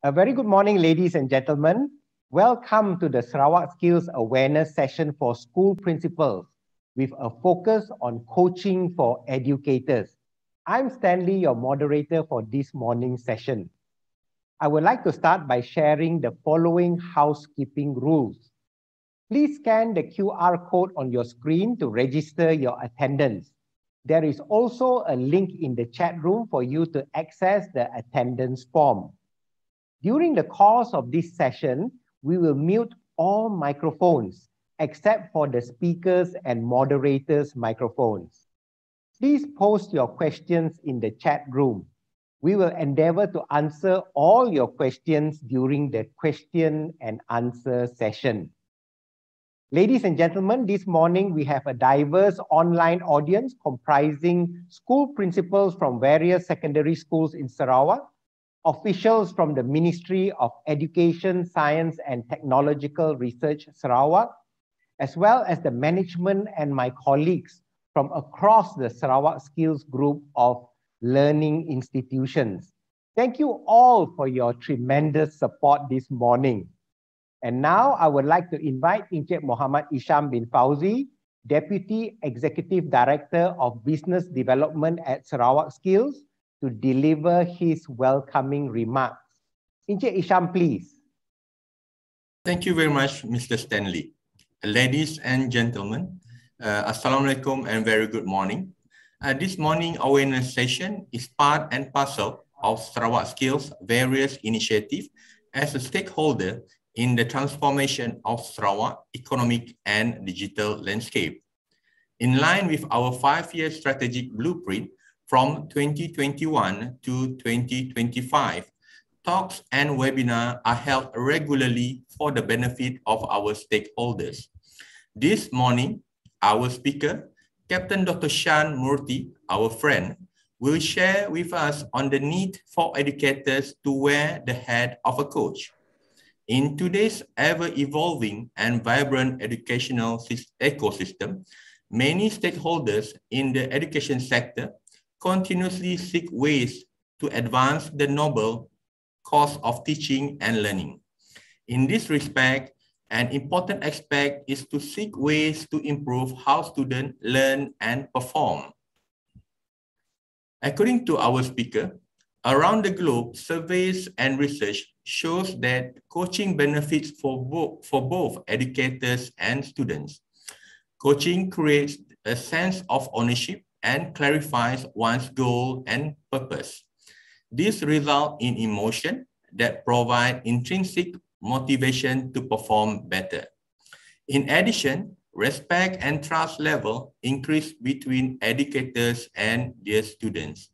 A very good morning, ladies and gentlemen. Welcome to the Sarawak Skills Awareness Session for School Principals with a focus on coaching for educators. I'm Stanley, your moderator for this morning's session. I would like to start by sharing the following housekeeping rules. Please scan the QR code on your screen to register your attendance. There is also a link in the chat room for you to access the attendance form. During the course of this session, we will mute all microphones except for the speakers and moderators' microphones. Please post your questions in the chat room. We will endeavor to answer all your questions during the question and answer session. Ladies and gentlemen, this morning we have a diverse online audience comprising school principals from various secondary schools in Sarawak, officials from the Ministry of Education, Science and Technological Research, Sarawak, as well as the management and my colleagues from across the Sarawak Skills Group of learning institutions. Thank you all for your tremendous support this morning. And now I would like to invite Encik Muhammad Isham bin Fauzi, Deputy Executive Director of Business Development at Sarawak Skills, to deliver his welcoming remarks. Encik Isham, please. Thank you very much, Mr. Stanley. Ladies and gentlemen, Assalamualaikum and very good morning. This morning awareness session is part and parcel of Sarawak Skills' various initiatives as a stakeholder in the transformation of Sarawak economic and digital landscape. In line with our 5-year strategic blueprint, from 2021 to 2025, talks and webinars are held regularly for the benefit of our stakeholders. This morning, our speaker, Captain Dr. Shan Murthy, our friend, will share with us on the need for educators to wear the hat of a coach. In today's ever-evolving and vibrant educational ecosystem, many stakeholders in the education sector continuously seek ways to advance the noble cause of teaching and learning. In this respect, an important aspect is to seek ways to improve how students learn and perform. According to our speaker, around the globe, surveys and research shows that coaching benefits for both educators and students. Coaching creates a sense of ownership and clarifies one's goal and purpose. This results in emotion that provide intrinsic motivation to perform better. In addition, respect and trust level increase between educators and their students.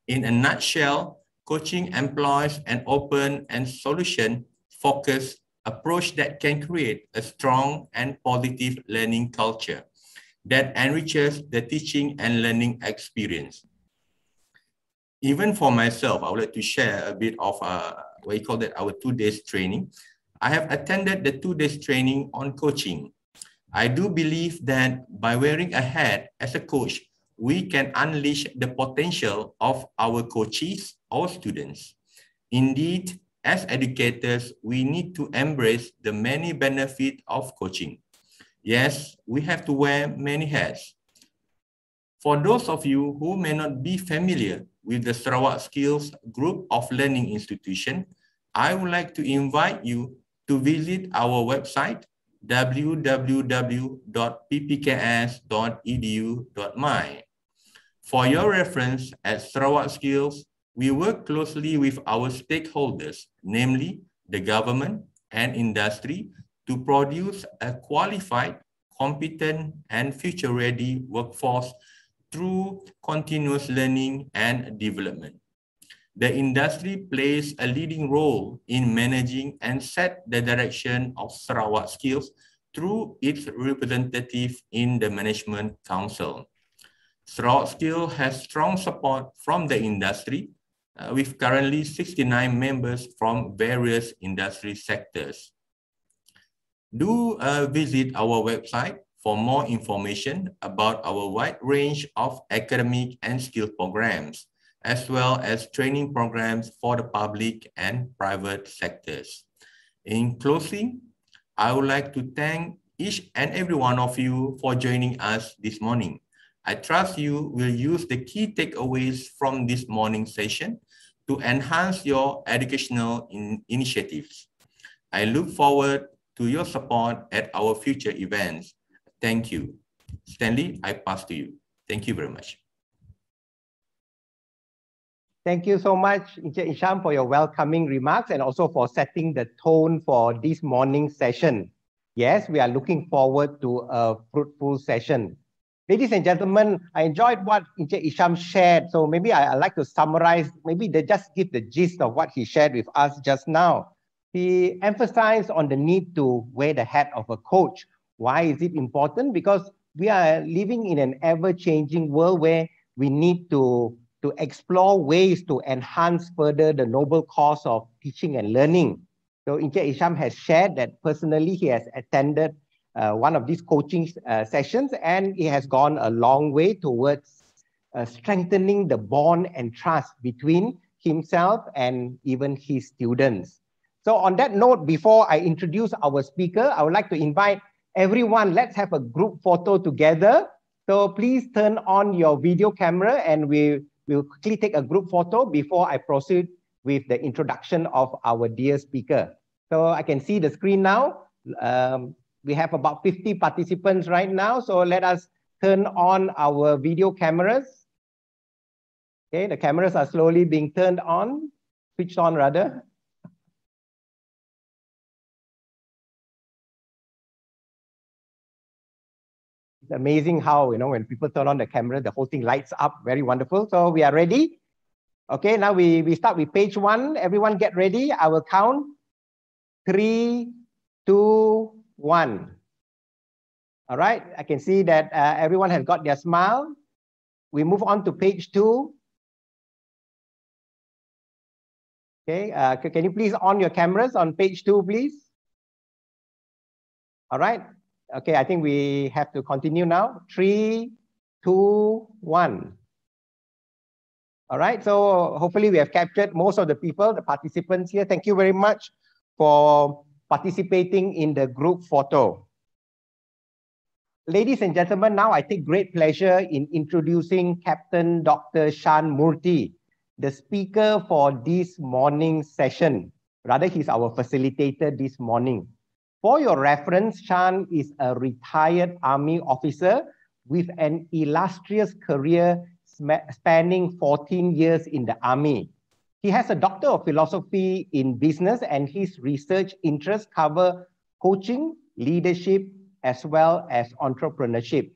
In a nutshell, coaching employs an open and solution-focused approach that can create a strong and positive learning culture that enriches the teaching and learning experience. Even for myself, I would like to share a bit of our 2 days training. I have attended the 2 days training on coaching. I do believe that by wearing a hat as a coach, we can unleash the potential of our coachees or students. Indeed, as educators, we need to embrace the many benefits of coaching. Yes, we have to wear many hats. For those of you who may not be familiar with the Sarawak Skills Group of Learning Institution, I would like to invite you to visit our website, www.ppks.edu.my. For your reference, at Sarawak Skills, we work closely with our stakeholders, namely the government and industry, to produce a qualified, competent, and future-ready workforce through continuous learning and development. The industry plays a leading role in managing and set the direction of Sarawak Skills through its representative in the Management Council. Sarawak Skills has strong support from the industry, with currently 69 members from various industry sectors. Do visit our website for more information about our wide range of academic and skill programs, as well as training programs for the public and private sectors. In closing, I would like to thank each and every one of you for joining us this morning. I trust you will use the key takeaways from this morning session to enhance your educational initiatives. I look forward to your support at our future events. Thank you. Stanley, I pass to you. Thank you very much. Thank you so much, Encik Isham, for your welcoming remarks and also for setting the tone for this morning's session. Yes, we are looking forward to a fruitful session. Ladies and gentlemen, I enjoyed what Encik Isham shared. So maybe I'd like to summarize, just give the gist of what he shared with us just now. He emphasized on the need to wear the hat of a coach. Why is it important? Because we are living in an ever-changing world where we need to explore ways to enhance further the noble cause of teaching and learning. So Encik Isham has shared that personally he has attended one of these coaching sessions and he has gone a long way towards strengthening the bond and trust between himself and even his students. So on that note, before I introduce our speaker, I would like to invite everyone, let's have a group photo together. So please turn on your video camera and we'll quickly take a group photo before I proceed with the introduction of our dear speaker. So I can see the screen now. We have about 50 participants right now. So let us turn on our video cameras. Okay, the cameras are slowly being turned on, switched on rather. It's amazing how, when people turn on the camera, the whole thing lights up, very wonderful. So we are ready. Okay, now we start with page 1. Everyone get ready. I will count 3, 2, 1. All right, I can see that everyone has got their smile. We move on to page 2. Okay, can you please on your cameras on page 2, please? All right. Okay, I think we have to continue now. 3, 2, 1. All right, so hopefully we have captured most of the people, the participants here. Thank you very much for participating in the group photo. Ladies and gentlemen, now I take great pleasure in introducing Captain Dr. Shan Murthy, the speaker for this morning's session. Rather, he's our facilitator this morning. For your reference, Shan is a retired Army officer with an illustrious career spanning 14 years in the Army. He has a Doctor of Philosophy in Business and his research interests cover coaching, leadership, as well as entrepreneurship.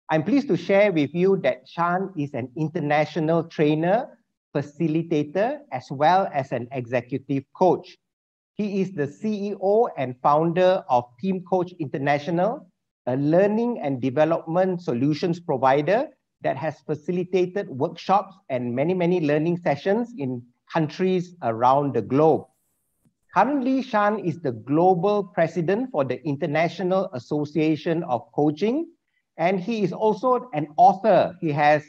I'm pleased to share with you that Shan is an international trainer, facilitator, as well as an executive coach. He is the CEO and founder of Team Coach International, a learning and development solutions provider that has facilitated workshops and many learning sessions in countries around the globe. Currently, Shan is the global president for the International Association of Coaching, and he is also an author. He has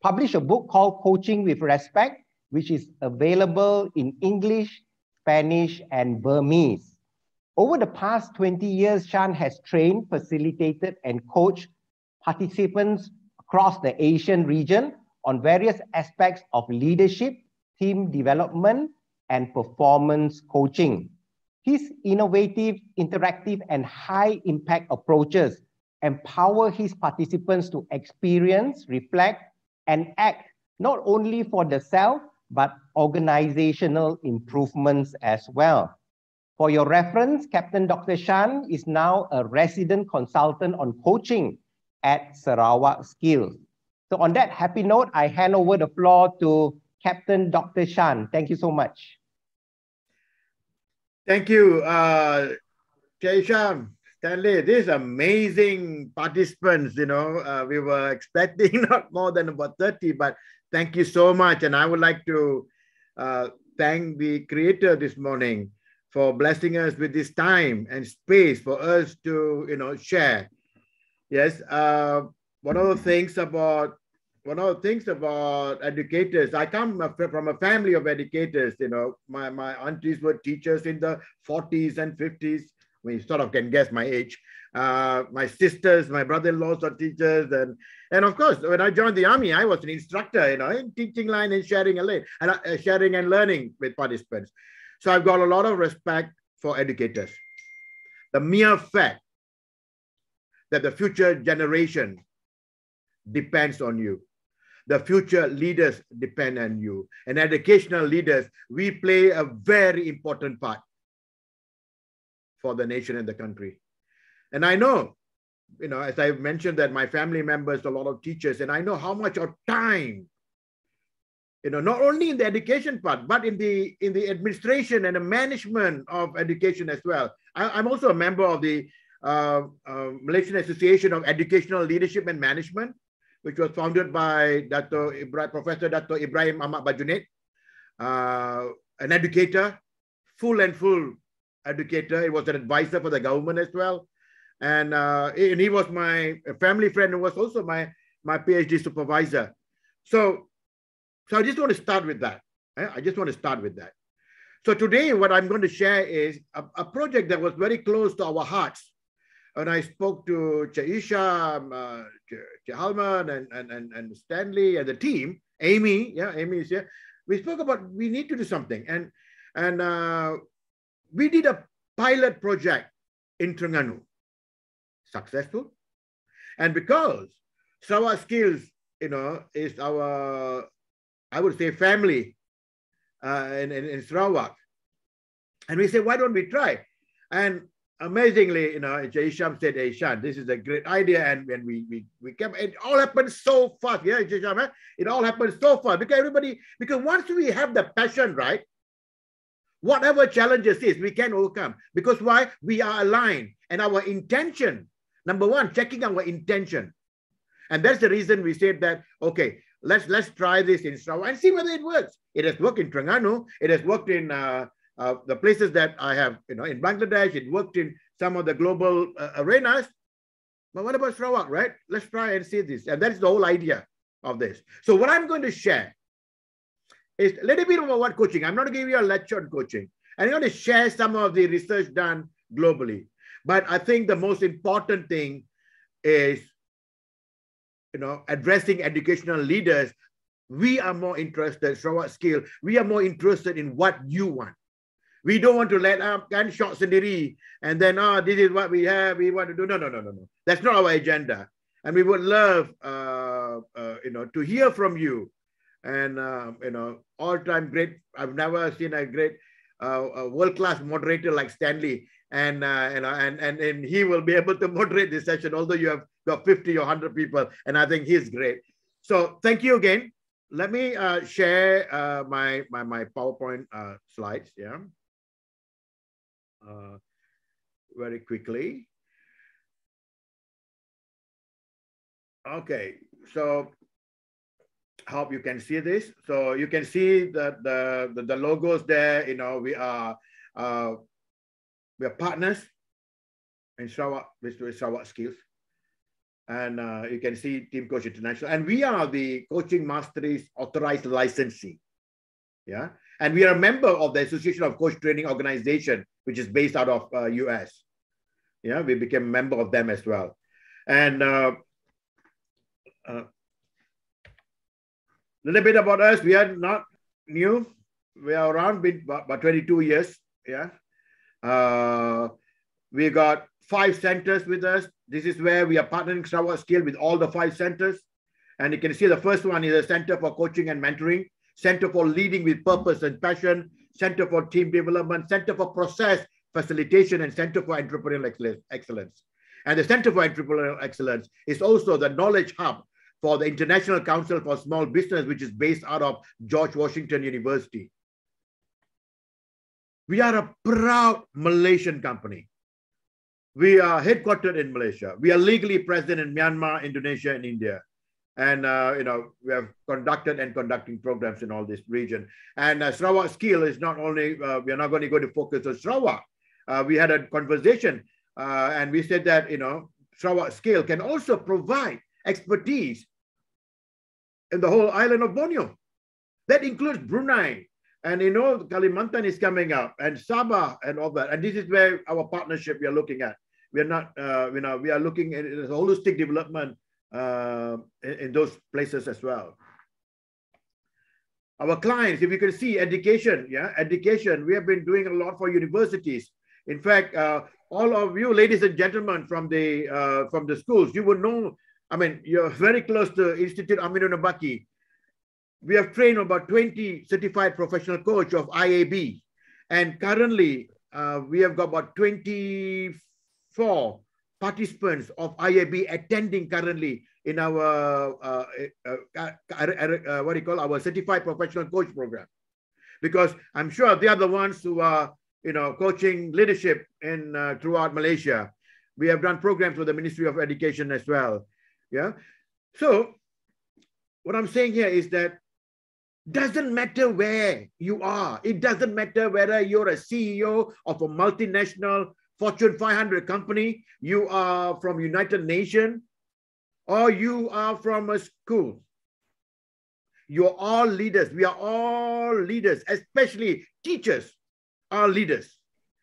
published a book called Coaching with Respect, which is available in English, Spanish, and Burmese. Over the past 20 years, Shan has trained, facilitated, and coached participants across the Asian region on various aspects of leadership, team development, and performance coaching. His innovative, interactive, and high-impact approaches empower his participants to experience, reflect, and act not only for the self, but organizational improvements as well. For your reference, Captain Dr. Shan is now a resident consultant on coaching at Sarawak Skills. So on that happy note, I hand over the floor to Captain Dr. Shan. Thank you so much. Thank you, Sham, Stanley. These amazing participants, we were expecting not more than about 30, but thank you so much. And I would like to thank the creator this morning for blessing us with this time and space for us to, share. Yes, one of the things about one of the things about educators, I come from a family of educators. You know, my aunties were teachers in the 40s and 50s. We sort of can guess my age. My sisters, my brother-in-laws are teachers, and of course, when I joined the army, I was an instructor, you know, in teaching line and sharing and learning with participants. So I've got a lot of respect for educators. The mere fact that the future generation depends on you. The future leaders depend on you. And educational leaders, we play a very important part for the nation and the country. And I know, you know, as I've mentioned that my family members, a lot of teachers, and I know how much of time, you know, not only in the education part, but in the administration and the management of education as well. I'm also a member of the Malaysian Association of Educational Leadership and Management, which was founded by Professor Dato Ibrahim Ahmad Bajunet, an educator, full educator. He was an advisor for the government as well. And he was my family friend and was also my PhD supervisor. So I just want to start with that. I just want to start with that. So today, what I'm going to share is a project that was very close to our hearts. And I spoke to Che Isha, Che Halman, and Stanley and the team, Amy, yeah, Amy is here. We spoke about we need to do something. And we did a pilot project in Terengganu. Successful. And because Sarawak Skills, you know, is our, I would say, family in Sarawak. And we said, why don't we try? And amazingly, you know, Jay Sham said, hey, Shan, this is a great idea. And when we kept, it all happened so fast. Yeah, Jay Sham, it all happened so fast because once we have the passion, right, whatever challenges is, we can overcome. Because why? We are aligned. And our intention, number one, checking our intention. And that's the reason we said that, okay, let's try this in Sarawak and see whether it works. It has worked in Terengganu. It has worked in the places that I have, you know, in Bangladesh. It worked in some of the global arenas. But what about Sarawak, right? Let's try and see this. And that's the whole idea of this. So what I'm going to share is a little bit about what coaching. I'm not going to give you a lecture on coaching. I'm going to share some of the research done globally. But I think the most important thing is, you know, addressing educational leaders. We are more interested, Sarawak Skill, we are more interested in what you want. We don't want to let up gunshot sendiri and then, this is what we have, we want to do. No. That's not our agenda. And we would love, you know, to hear from you. And, you know, all-time great, I've never seen a great world-class moderator like Stanley. And, you know, and he will be able to moderate this session, although you have got 50 or 100 people. And I think he's great. So thank you again. Let me share my PowerPoint slides, yeah. Very quickly. Okay, so I hope you can see this. So you can see that the logos there, you know, we are partners in Sarawak with Sarawak Skills. And you can see Team Coach International. And we are the Coaching Masteries Authorized Licensee. Yeah. And we are a member of the Association of Coach Training Organization, which is based out of US. Yeah, we became a member of them as well. And a little bit about us. We are not new. We are around about 22 years. Yeah. We got 5 centers with us. This is where we are partnering Sarawak Skill with all the 5 centers. And you can see the first one is a Center for Coaching and Mentoring, Center for Leading with Purpose and Passion, Center for Team Development, Center for Process Facilitation, and Center for Entrepreneurial Excellence. And the Center for Entrepreneurial Excellence is also the knowledge hub for the International Council for Small Business, which is based out of George Washington University. We are a proud Malaysian company. We are headquartered in Malaysia. We are legally present in Myanmar, Indonesia, and India. And, you know, we have conducted and conducting programs in all this region. And Sarawak Skill is not only, we are not going to go to focus on Sarawak. We had a conversation and we said that, you know, Sarawak Skill can also provide expertise in the whole island of Borneo. That includes Brunei. And you know, Kalimantan is coming up, and Sabah and all that. And this is where our partnership we are looking at. We are not, we are looking at a holistic development in those places as well. Our clients, if you can see education, education, we have been doing a lot for universities. In fact, all of you, ladies and gentlemen, from the schools, you would know, I mean, you're very close to Institute Aminul Nabaki. We have trained about 20 certified professional coach of IAB. And currently, we have got about 24 participants of IAB attending currently in our, our certified professional coach program. Because I'm sure they are the ones who are, coaching leadership in throughout Malaysia. We have done programs with the Ministry of Education as well. Yeah. So what I'm saying here is that doesn't matter where you are. It doesn't matter whether you're a CEO of a multinational Fortune 500 company, you are from United Nations, or you are from a school. You're all leaders. We are all leaders, especially teachers are leaders.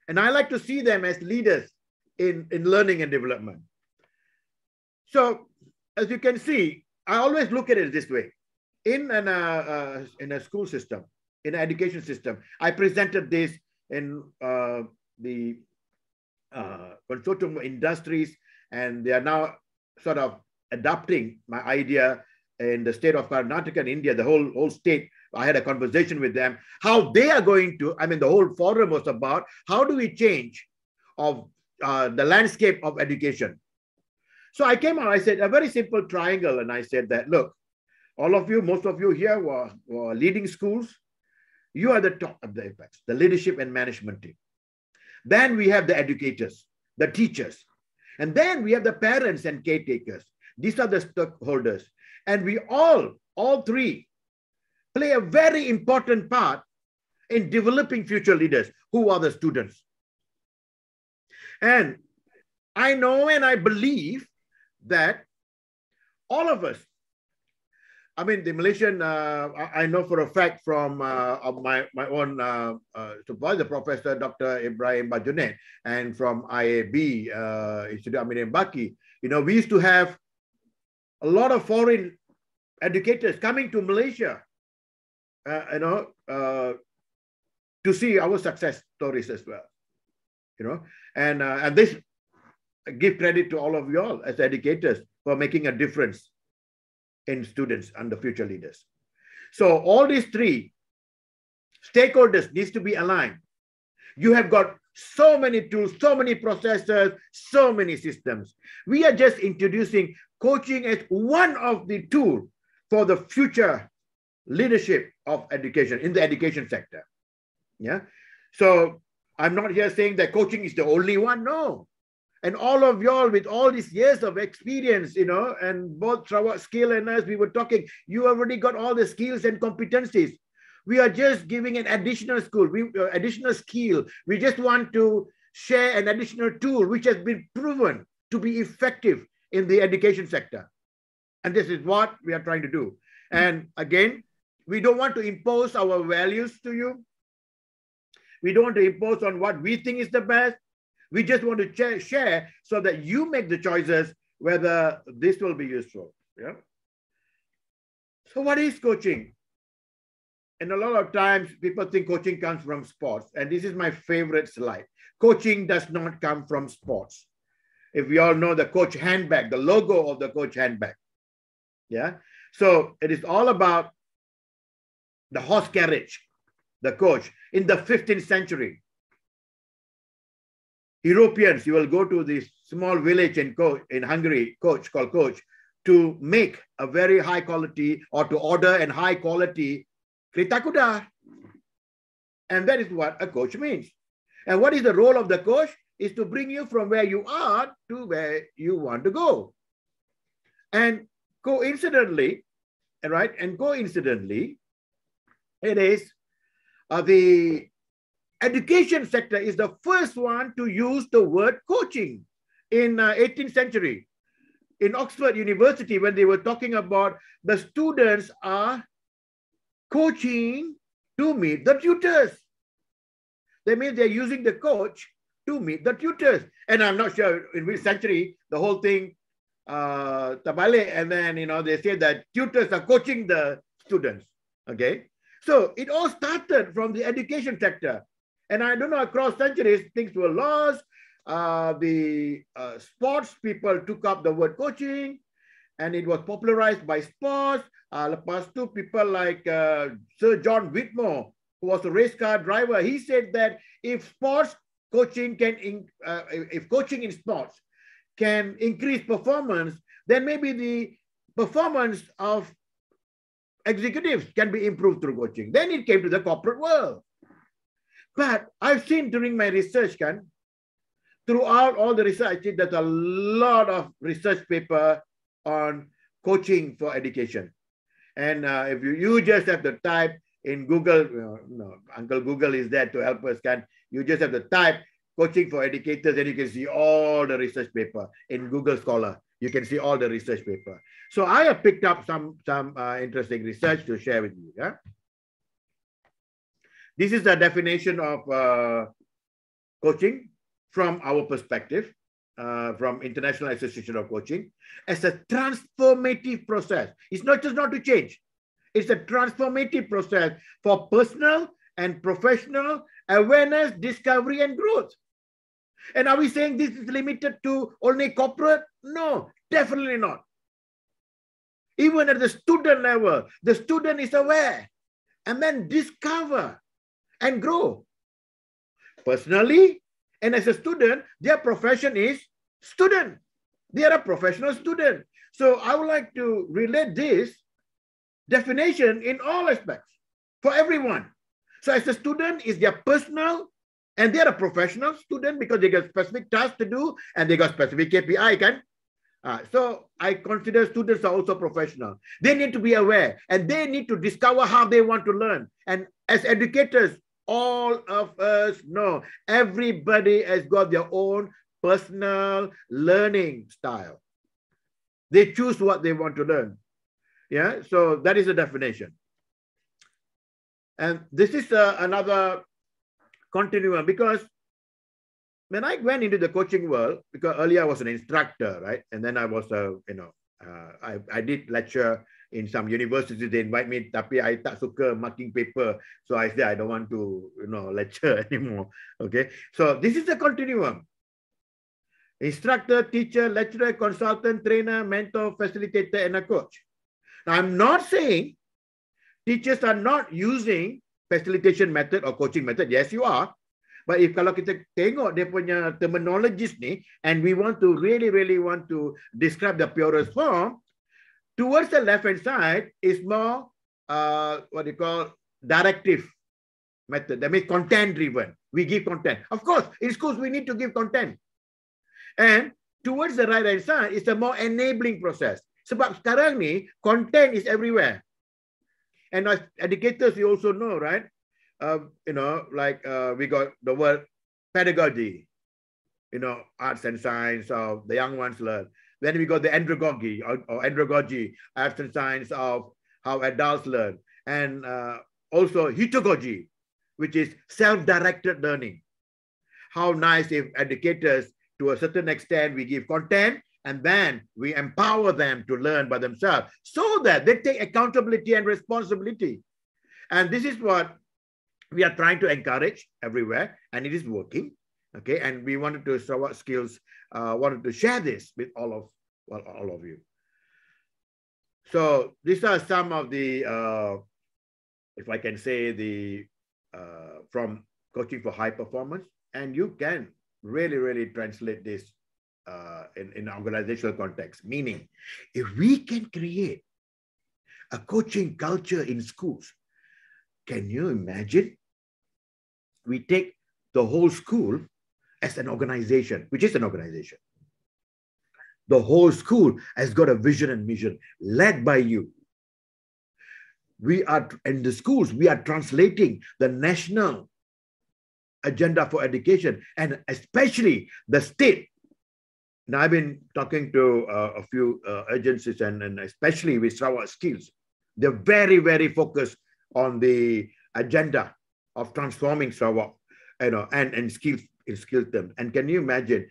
And I like to see them as leaders in learning and development. So as you can see, I always look at it this way. In a school system, in an education system, I presented this in the consortium of industries, and they are now sort of adopting my idea in the state of Karnataka in India, the whole state. I had a conversation with them, how they are going to, I mean, the whole forum was about how do we change of the landscape of education. So I came out, I said, a very simple triangle, and I said that, look, all of you, most of you here were leading schools. You are the top of the apex, the leadership and management team. Then we have the educators, the teachers. And then we have the parents and caretakers. These are the stakeholders. And we all three, play a very important part in developing future leaders, who are the students. And I know and I believe that all of us, I mean, the Malaysian, I know for a fact from my own supervisor, Professor Dr. Ibrahim Bajonet, and from IAB, Institute Aminul Nabaki, we used to have a lot of foreign educators coming to Malaysia, to see our success stories as well, and this give credit to all of you all as educators for making a difference in students and the future leaders. So all these three stakeholders needs to be aligned. You have got so many tools, so many processes, so many systems. We are just introducing coaching as one of the tools for the future leadership of education in the education sector. Yeah. So I'm not here saying that coaching is the only one. No. And all of y'all with all these years of experience, and both Sarawak skill and us, we were talking, you already got all the skills and competencies. We are just giving an additional skill. We just want to share an additional tool which has been proven to be effective in the education sector. And this is what we are trying to do. And again, we don't want to impose our values to you. We don't want to impose on what we think is the best. We just want to share so that you make the choices whether this will be useful. Yeah. So what is coaching? And a lot of times people think coaching comes from sports. And this is my favorite slide. Coaching does not come from sports. If we all know the coach handbag, the logo of the coach handbag. Yeah. So it is all about the horse carriage, the coach in the 15th century. Europeans, you will go to this small village in Hungary, called Coach, to make a very high quality or to order an high quality kereta kuda. And that is what a coach means. And what is the role of the coach? Is to bring you from where you are to where you want to go. And coincidentally, it is the education sector is the first one to use the word coaching in 18th century. in Oxford University when they were talking about the students are coaching to meet the tutors. That means they're using the coach to meet the tutors. And I'm not sure in which century the whole thing tabale, and then they say that tutors are coaching the students. Okay, so it all started from the education sector, and I don't know, across centuries things were lost. The sports people took up the word coaching, and it was popularized by sports. Lepas tu people like Sir John Whitmore, who was a race car driver, he said that if sports coaching if coaching in sports can increase performance, then maybe the performance of executives can be improved through coaching. Then it came to the corporate world. But I've seen during my research, throughout all the research, there's a lot of research paper on coaching for education. And if you just have to type in Google, Uncle Google is there to help us, you just have to type coaching for educators, and you can see all the research paper in Google Scholar. You can see all the research paper. So I have picked up some interesting research to share with you. Yeah? This is the definition of coaching from our perspective, from International Association of Coaching, as a transformative process. It's not just not to change. It's a transformative process for personal and professional awareness, discovery, and growth. And are we saying this is limited to only corporate? No, definitely not. Even at the student level, the student is aware and then discover and grow. Personally, and as a student, their profession is student. They are a professional student. So I would like to relate this definition in all aspects for everyone. So as a student, is their personal, and they're a professional student because they got specific tasks to do and they got specific KPI. So I consider students are also professional. They need to be aware and they need to discover how they want to learn. And as educators, all of us know everybody has got their own personal learning style. They choose what they want to learn. Yeah, so that is the definition. And this is another continuum, because when I went into the coaching world, because earlier I was an instructor, right? And then I was I did lecture in some universities. They invite me, tapi I tak suka marking paper. So I said, I don't want to, lecture anymore. Okay. So this is the continuum. Instructor, teacher, lecturer, consultant, trainer, mentor, facilitator, and a coach. Now, I'm not saying teachers are not using facilitation method or coaching method. Yes, you are. But if kalau kita tengok dia punya terminologies ni, and we want to really want to describe the purest form, towards the left-hand side is more what you call directive method. That means content-driven. We give content. Of course, in schools we need to give content. And towards the right-hand side is a more enabling process. Sebab sekarang ni content is everywhere. And as educators, you also know, right? We got the word pedagogy, arts and science of the young ones learn. Then we got the andragogy or andragogy, arts and science of how adults learn. And also heterogogy, which is self-directed learning. How nice if educators, to a certain extent, we give content and then we empower them to learn by themselves so that they take accountability and responsibility. And this is what we are trying to encourage everywhere, and it is working. Okay, and we wanted to Sarawak Skills wanted to share this with all of you. So these are some of the, if I can say, the from coaching for high performance, and you can really translate this in organizational context. Meaning, if we can create a coaching culture in schools, can you imagine? We take the whole school as an organization, which is an organization. The whole school has got a vision and mission led by you. We are, in the schools, we are translating the national agenda for education, and especially the state Now, I've been talking to a few agencies and especially with Sarawak Skills. They're very, very focused on the agenda of transforming Sarawak, and skills in skill terms. And can you imagine,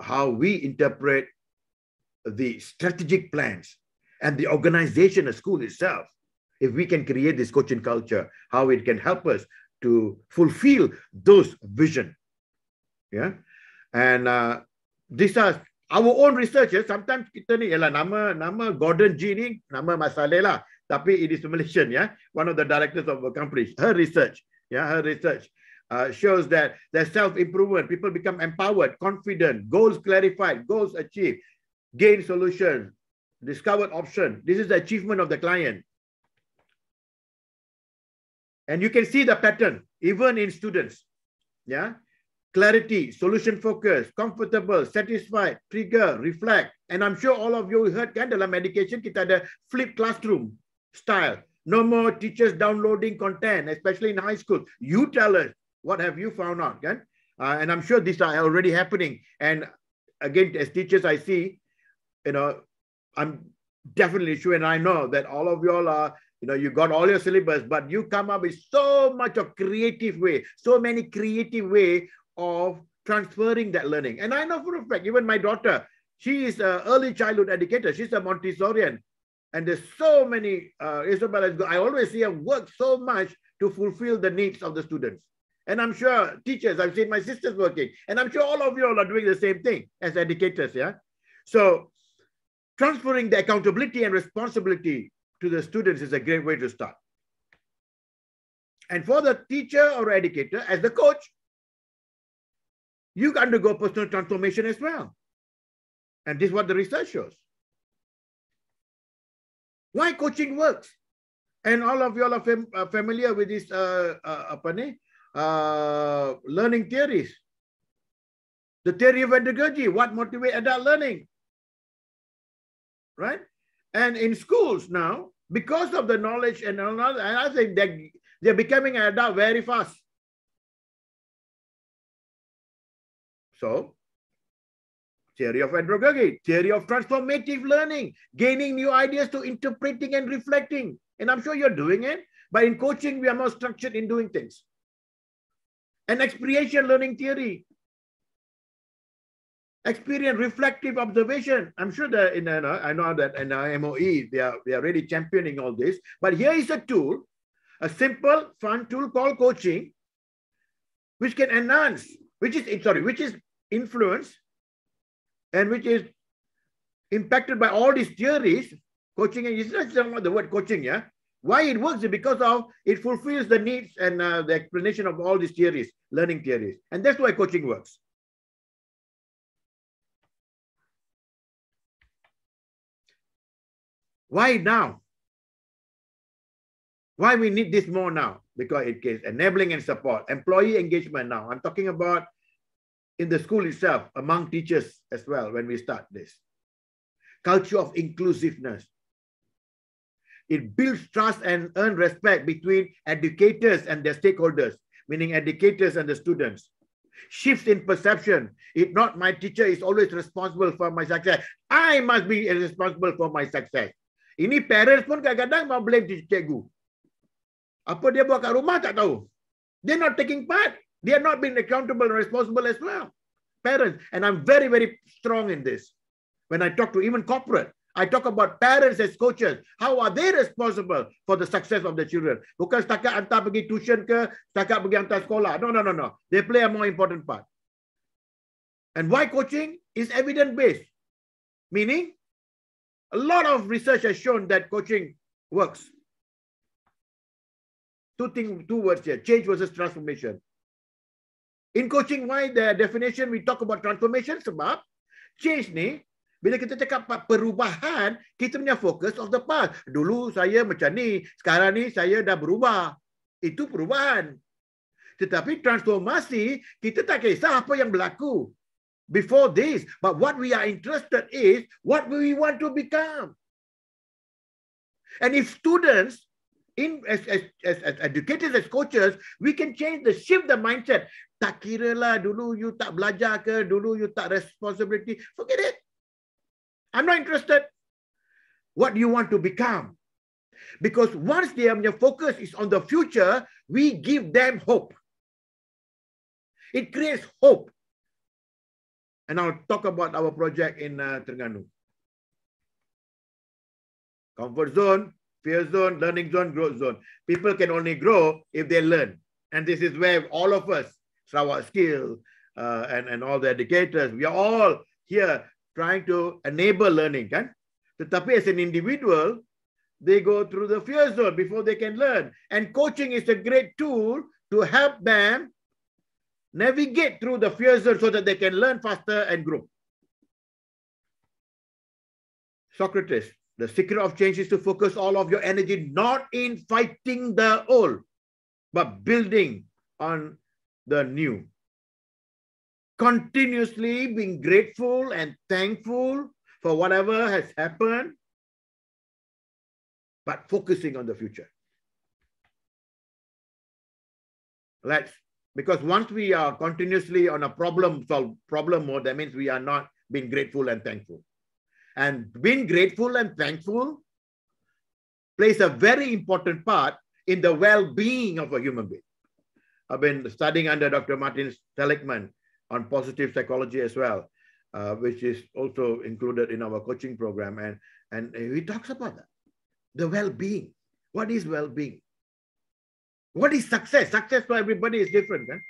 how we interpret the strategic plans and the organization of school itself, if we can create this coaching culture, how it can help us to fulfill those vision. Yeah. And these are our own researchers. Sometimes kita ni ialah nama Gordon G ni nama masalah lah, tapi it is Malaysian, yeah, one of the directors of a company. Her research shows that there's self-improvement, people become empowered, confident, goals clarified, goals achieved, gain solutions, discovered option. This is the achievement of the client. And you can see the pattern even in students. Yeah. Clarity, solution focus, comfortable, satisfied, trigger, reflect. And I'm sure all of you heard kan dalam medication kita ada flipped classroom style. No more teachers downloading content, especially in high school. You tell us, what have you found out? Kan? And I'm sure these are already happening. And again, as teachers, I see, I'm definitely sure, and I know that all of you all are, you got all your syllabus, but you come up with so much of creative way, so many creative way of transferring that learning. And I know for a fact, even my daughter, she is an early childhood educator. She's a Montessorian. And there's so many, Isabel, I always see her work so much to fulfill the needs of the students. And I'm sure teachers, I've seen my sisters working, and I'm sure all of you all are doing the same thing as educators, yeah? So transferring the accountability and responsibility to the students is a great way to start. And for the teacher or educator, as the coach, you undergo personal transformation as well. And this is what the research shows. Why coaching works? And all of you all are familiar with this learning theories. The theory of pedagogy, what motivates adult learning, right? And in schools now, because of the knowledge and I think that they're becoming an adult very fast. So, theory of pedagogy, theory of transformative learning, gaining new ideas to interpreting and reflecting. And I'm sure you're doing it, but in coaching, we are more structured in doing things. And experiential learning theory, experience reflective observation. I'm sure that I know that in MOE, they are really championing all this. But here is a tool, a simple, fun tool called coaching, which can enhance, which is influenced and which is impacted by all these theories. Coaching, and it's not just the word coaching, yeah. Why it works is because of it fulfills the needs and the explanation of all these theories, learning theories. And that's why coaching works. Why now? Why we need this more now? Because it is enabling and support, employee engagement now. I'm talking about in the school itself, among teachers as well, when we start this. Culture of inclusiveness. It builds trust and earns respect between educators and their stakeholders, meaning educators and the students. Shifts in perception. It's not my teacher is always responsible for my success. I must be responsible for my success. Ini parents pun kadang-kadang mau blame cikgu. Apa dia buat kat rumah tak tahu. They're not taking part. They are not being accountable and responsible as well. Parents. And I'm very, very strong in this. When I talk to even corporate, I talk about parents as coaches. How are they responsible for the success of the children? Bukan setakat hantar pergi tuition ke, setakat pergi hantar sekolah. No. They play a more important part. And why coaching is evidence-based? Meaning, a lot of research has shown that coaching works. Two words here, change versus transformation. In coaching, why the definition we talk about transformation? Sebab change ni, bila kita cakap perubahan, kita punya fokus of the past. Dulu saya macam ni, sekarang ni saya dah berubah. Itu perubahan. Tetapi transformasi, kita tak kisah apa yang berlaku before this. But what we are interested is what we want to become. And if students, as educators, as coaches, we can shift the mindset. Tak kira lah, dulu you tak belajar ke, dulu you tak responsibility. Forget it. I'm not interested. What do you want to become? Because once their focus is on the future, we give them hope. It creates hope. And I'll talk about our project in Terengganu. Comfort zone, fear zone, learning zone, growth zone. People can only grow if they learn. And this is where all of us, Sarawak Skills, and all the educators, we are all here trying to enable learning. Kan? Tetapi as an individual, they go through the fear zone before they can learn. And coaching is a great tool to help them navigate through the fear zone so that they can learn faster and grow. Socrates, the secret of change is to focus all of your energy not in fighting the old, but building on the new. Continuously being grateful and thankful for whatever has happened, but focusing on the future. Because once we are continuously on a problem mode, that means we are not being grateful and thankful. And being grateful and thankful plays a very important part in the well-being of a human being. I've been studying under Dr. Martin Seligman on positive psychology as well, which is also included in our coaching program. And he talks about that. The well-being. What is well-being? What is success? Success for everybody is different. Right?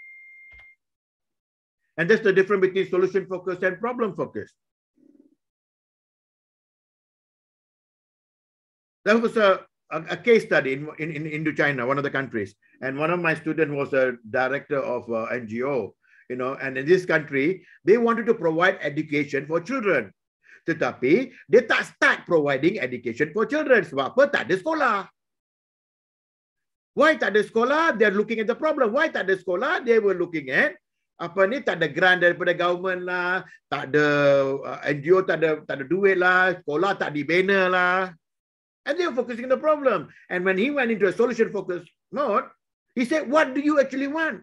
And that's the difference between solution-focused and problem-focused. There was a case study in Indochina, one of the countries. And one of my students was a director of NGO, and in this country, they wanted to provide education for children. Tetapi, dia tak start providing education for children. Sebab apa? Tak ada sekolah. Why tak ada sekolah? They're looking at the problem. Why tak ada sekolah? They were looking at tak ada grant daripada government lah, tak ada NGO, tak ada duit lah, sekolah tak dibina lah. And they were focusing on the problem. And when he went into a solution-focused mode, he said, what do you actually want?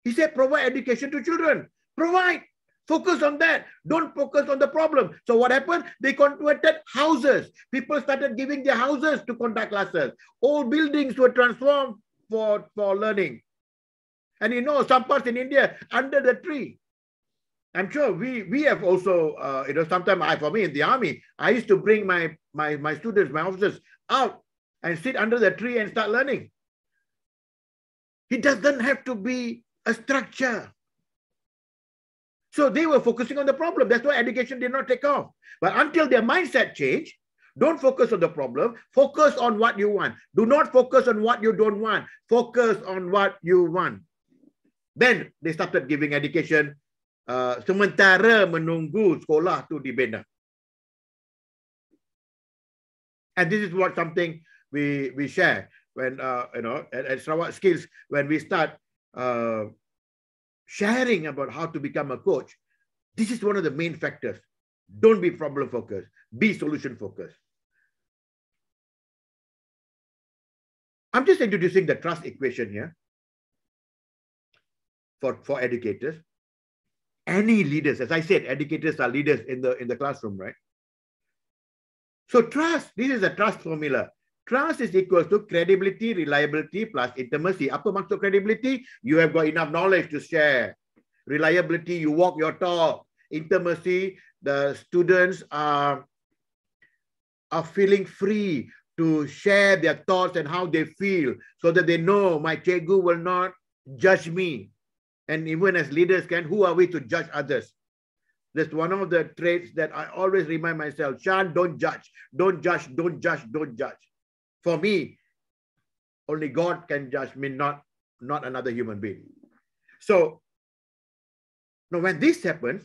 He said, provide education to children. Provide. Focus on that. Don't focus on the problem. So what happened? They converted houses. People started giving their houses to conduct classes. Old buildings were transformed for learning. And some parts in India, under the tree. I'm sure we have also, sometimes for me in the army, I used to bring my students, my officers out and sit under the tree and start learning. It doesn't have to be a structure. So they were focusing on the problem. That's why education did not take off. But until their mindset changed, don't focus on the problem. Focus on what you want. Do not focus on what you don't want. Focus on what you want. Then they started giving education sementara menunggu sekolah tu dibina. And this is something we share when at Sarawak Skills, when we start sharing about how to become a coach. This is one of the main factors. Don't be problem focused. Be solution focused. I'm just introducing the trust equation here for educators. Any leaders, as I said, educators are leaders in the classroom, right? So trust, this is a trust formula. Trust is equal to credibility, reliability plus intimacy. Apa maksud credibility? You have got enough knowledge to share. Reliability, you walk your talk. Intimacy, the students are feeling free to share their thoughts and how they feel so that they know my cikgu will not judge me. And even as leaders who are we to judge others? That's one of the traits that I always remind myself. Shan, don't judge. Don't judge, don't judge, don't judge. For me, only God can judge me, not another human being. So, now when this happens,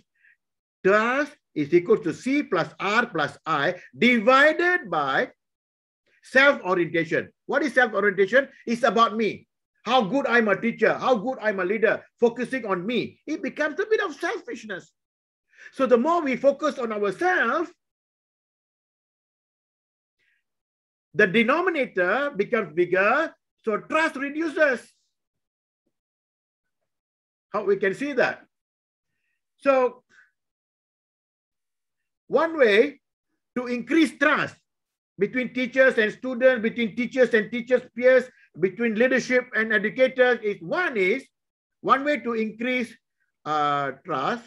trust is equal to C plus R plus I divided by self-orientation. What is self-orientation? It's about me. How good I'm a teacher, how good I'm a leader, focusing on me. It becomes a bit of selfishness. So the more we focus on ourselves, the denominator becomes bigger, so trust reduces. How we can see that? So, one way to increase trust between teachers and students, between teachers and teachers' peers, between leadership and educators is one way to increase trust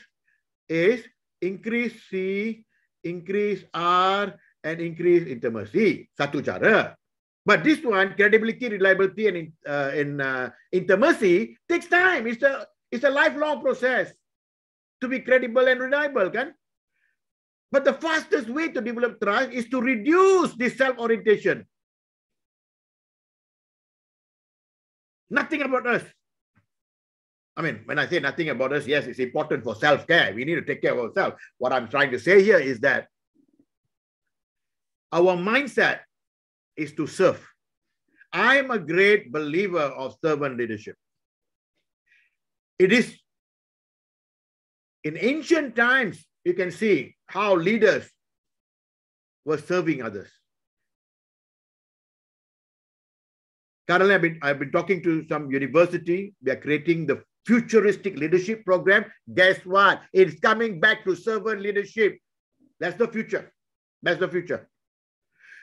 is increase C, increase R, and increase intimacy. Satu cara. But this one, credibility, reliability, and intimacy takes time. It's a lifelong process to be credible and reliable, kan? But the fastest way to develop trust is to reduce this self-orientation. Nothing about us. I mean, when I say nothing about us, yes, it's important for self-care. We need to take care of ourselves. What I'm trying to say here is that our mindset is to serve. I'm a great believer of servant leadership. It is, in ancient times, you can see how leaders were serving others. Currently, I've been talking to some university. They are creating the futuristic leadership program. Guess what? It's coming back to servant leadership. That's the future. That's the future.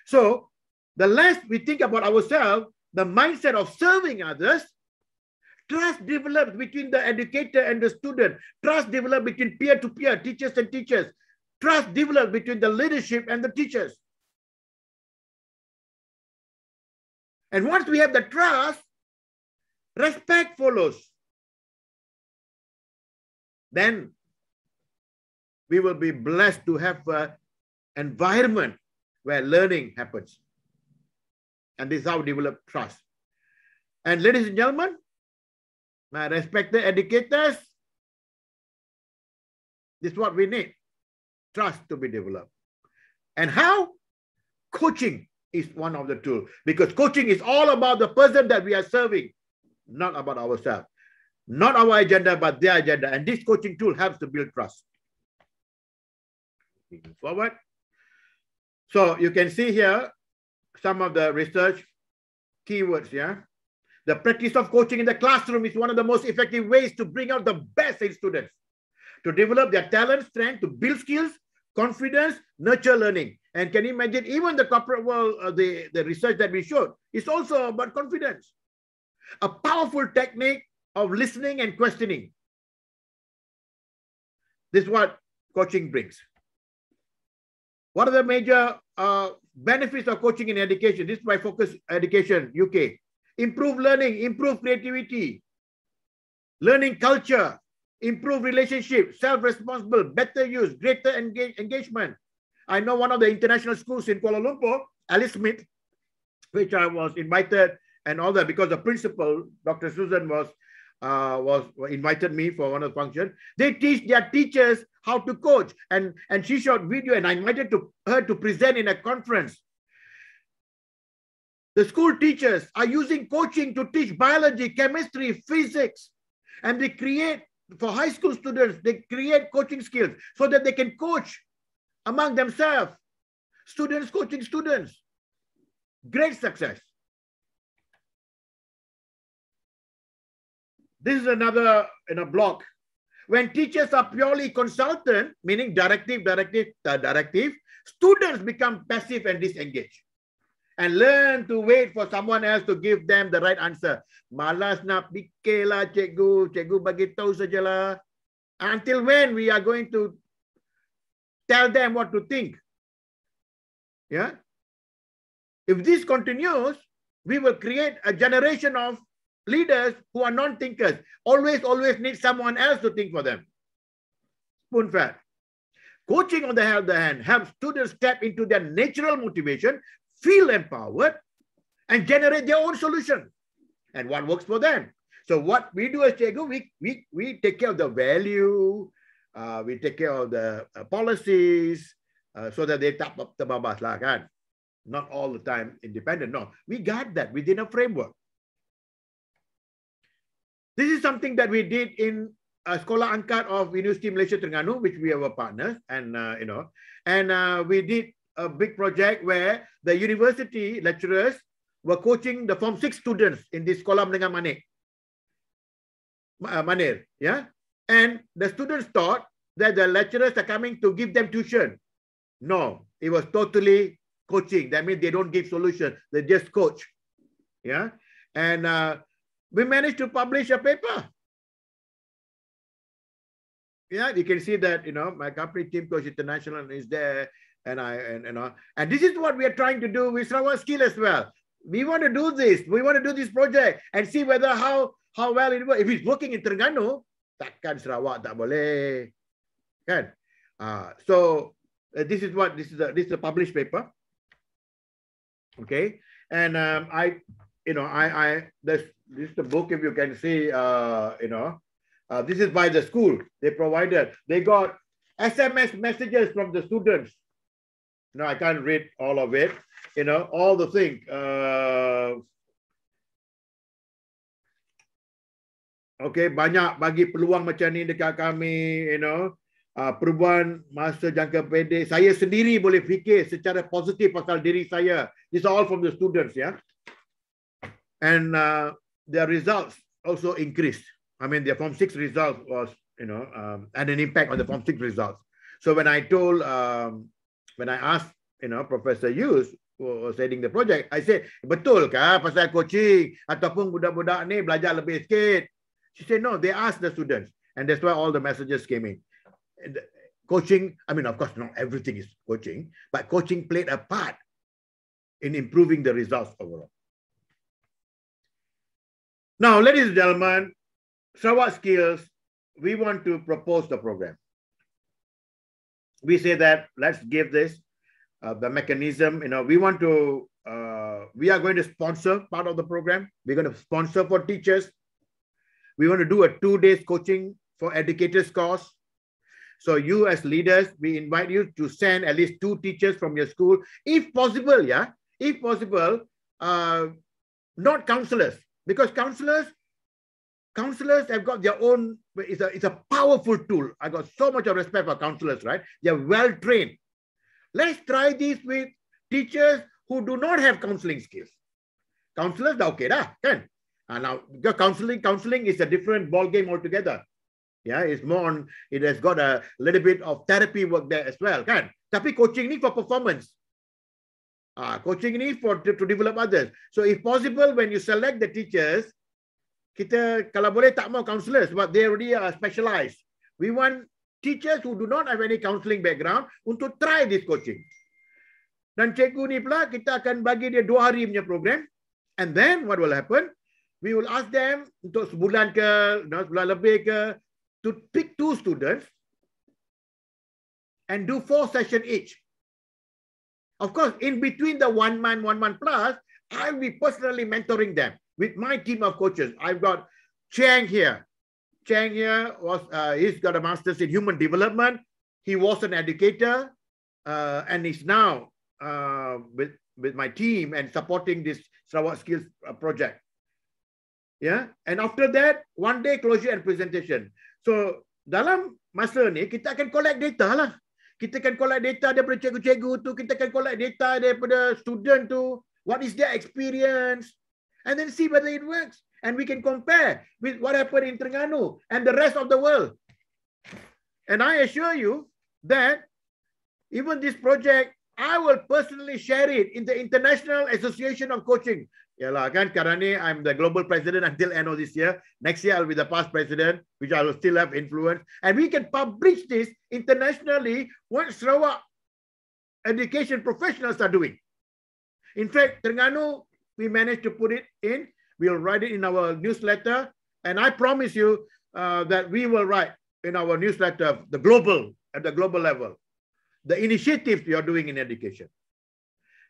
So, the less we think about ourselves, the mindset of serving others, trust develops between the educator and the student. Trust develops between peer-to-peer, teachers and teachers. Trust develops between the leadership and the teachers. And once we have the trust, respect follows. Then we will be blessed to have an environment where learning happens. And this is how we develop trust. And ladies and gentlemen, my respected educators, this is what we need. Trust to be developed. And how? Coaching is one of the tools. Because coaching is all about the person that we are serving, not about ourselves. Not our agenda, but their agenda. And this coaching tool helps to build trust. Moving forward. So you can see here some of the research keywords, yeah? The practice of coaching in the classroom is one of the most effective ways to bring out the best in students, to develop their talent, strength, to build skills, confidence, nurture learning. And can you imagine, even the corporate world, the research that we showed, is also about confidence. A powerful technique of listening and questioning. This is what coaching brings. What are the major benefits of coaching in education? This is my focus education, UK. Improve learning, improve creativity, learning culture, improve relationship, self-responsible, better use, greater engagement. I know one of the international schools in Kuala Lumpur, Alice Smith, which I was invited and all that because the principal, Dr. Susan, was invited me for one of the functions. They teach their teachers how to coach, and she shot video, and I invited her to present in a conference. The school teachers are using coaching to teach biology, chemistry, physics, and they create, for high school students, they create coaching skills so that they can coach among themselves. Students coaching students. Great success. This is another block. When teachers are purely consultant, meaning directive, students become passive and disengaged and learn to wait for someone else to give them the right answer. Malas nak fikir lah cikgu, cikgu bagi tahu sajalah. Until when we are going to tell them what to think? Yeah. If this continues, we will create a generation of leaders who are non-thinkers, always need someone else to think for them. Spoon fed. Coaching, on the other hand, helps students tap into their natural motivation, feel empowered, and generate their own solution. And what works for them. So what we do as Cikgu, we take care of the value, we take care of the policies, so that they tap up the babas lah kan. Not all the time independent. No, we got that within a framework. This is something that we did in Sekolah Angkat of Universiti Malaysia Terengganu, which we are our partners, and we did a big project where the university lecturers were coaching the Form 6 students in this Sekolah Menengah Manik. Manir, yeah? And the students thought that the lecturers are coming to give them tuition. No, it was totally coaching. That means they don't give solution. They just coach, yeah? And we managed to publish a paper. Yeah, you can see that, my company, Team Coach International, is there. And and this is what we are trying to do with Sarawak Skill as well. We want to do this. We want to do this project and see whether how well it works. If it's working in Terengganu, takkan Sarawak tak boleh, kan? So this is a published paper. Okay, and this is the book. If you can see, this is by the school. They provided. They got SMS messages from the students. No, I can't read all of it. All the things. Okay, banyak bagi peluang macam ni dekat kami, perubahan masa jangka pendek. Saya sendiri boleh fikir secara positif pasal diri saya. This is all from the students, yeah. And their results also increased. I mean, their Form 6 result was, had an impact on the Form 6 results. So when I asked, Professor Yus, who was heading the project, I said, betul kah pasal coaching ataupun budak-budak ni belajar lebih sikit? She said, no, they asked the students. And that's why all the messages came in. And coaching, I mean, of course, not everything is coaching, but coaching played a part in improving the results overall. Now, ladies and gentlemen, Sarawak Skills, we want to propose the program. We say that let's give this the mechanism. We want to. We are going to sponsor part of the program. We're going to sponsor for teachers. We want to do a 2-day coaching for educators course. So you as leaders, we invite you to send at least 2 teachers from your school, if possible. Yeah, if possible, not counselors, because counselors have got their own, it's a powerful tool. I got so much of respect for counselors, right? They're well trained. Let's try this with teachers who do not have counseling skills. Counselors, okay, kan? Now, counseling is a different ball game altogether. Yeah, it's more on, it has got a little bit of therapy work there as well, kan? Tapi coaching ni for performance. Coaching ni to develop others. So if possible, when you select the teachers, kita kalau boleh tak mau counselors, but they already are specialized. We want teachers who do not have any counseling background untuk try this coaching. Dan cikgu ni pula kita akan bagi dia 2 hari punya program, and then what will happen? We will ask them untuk sebulan ke, sebulan lebih ke, to pick 2 students and do 4 sessions each. Of course, in between the 1 month plus, I'll be personally mentoring them with my team of coaches. I've got Chang here. Chang here he's got a master's in human development. He was an educator and is now with my team and supporting this Sarawak Skills project. Yeah, and after that, 1 day closure and presentation. So dalam masa ni kita akan collect data lah. Kita akan collect data daripada cikgu-cikgu tu, kita akan collect data daripada student tu, what is their experience, and then see whether it works. And we can compare with what happened in Terengganu and the rest of the world. And I assure you that even this project, I will personally share it in the International Association of Coaching. Yalah kan, sekarang ni I'm the global president until end of this year. Next year I'll be the past president, which I will still have influence. And we can publish this internationally what Sarawak education professionals are doing. In fact, Terengganu, we managed to put it in. We'll write it in our newsletter. And I promise you that we will write in our newsletter at the global level, the initiatives we are doing in education.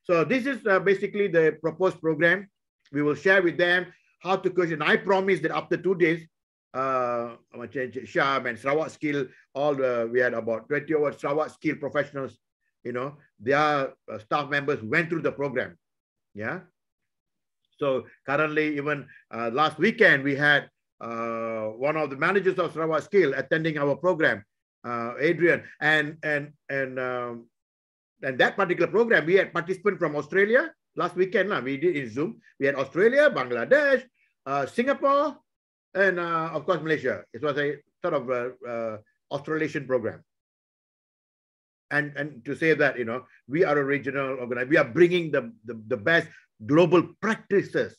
So this is basically the proposed program. We will share with them how to coach. And I promise that after 2 days, Sham and Sarawak Skill, we had about 20 over Sarawak Skill professionals, they are staff members who went through the program. Yeah. So currently, even last weekend, we had one of the managers of Sarawak Skill attending our program, Adrian, and that particular program, we had participants from Australia last weekend. We did in Zoom. We had Australia, Bangladesh, Singapore, and of course, Malaysia. It was a sort of Australasian program. And to say that, you know, we are a regional organization, we are bringing the best global practices.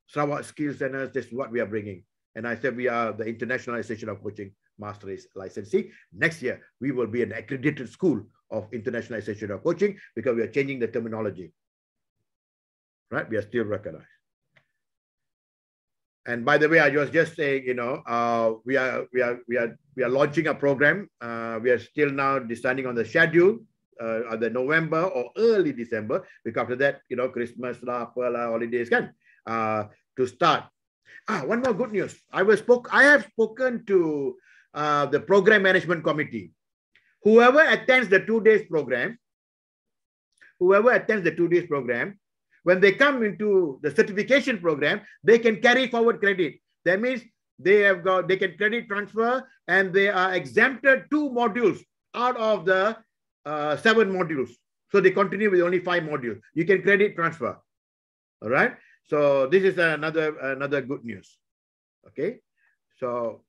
Sarawak Skills Centers, this is what we are bringing. And I said we are the Internationalization of Coaching Master Licensee. Next year, we will be an accredited school of internationalization of coaching because we are changing the terminology. Right? We are still recognized. And by the way, I was just saying, you know, we are launching a program. We are still now deciding on the schedule, either November or early December. Because after that, you know, Christmas, holidays can to start. One more good news. I have spoken to the program management committee. Whoever attends the 2 days program, when they come into the certification program, they can carry forward credit. That means they can credit transfer, and they are exempted 2 modules out of the 7 modules. So they continue with only 5 modules. You can credit transfer. All right. So this is another good news. Okay. So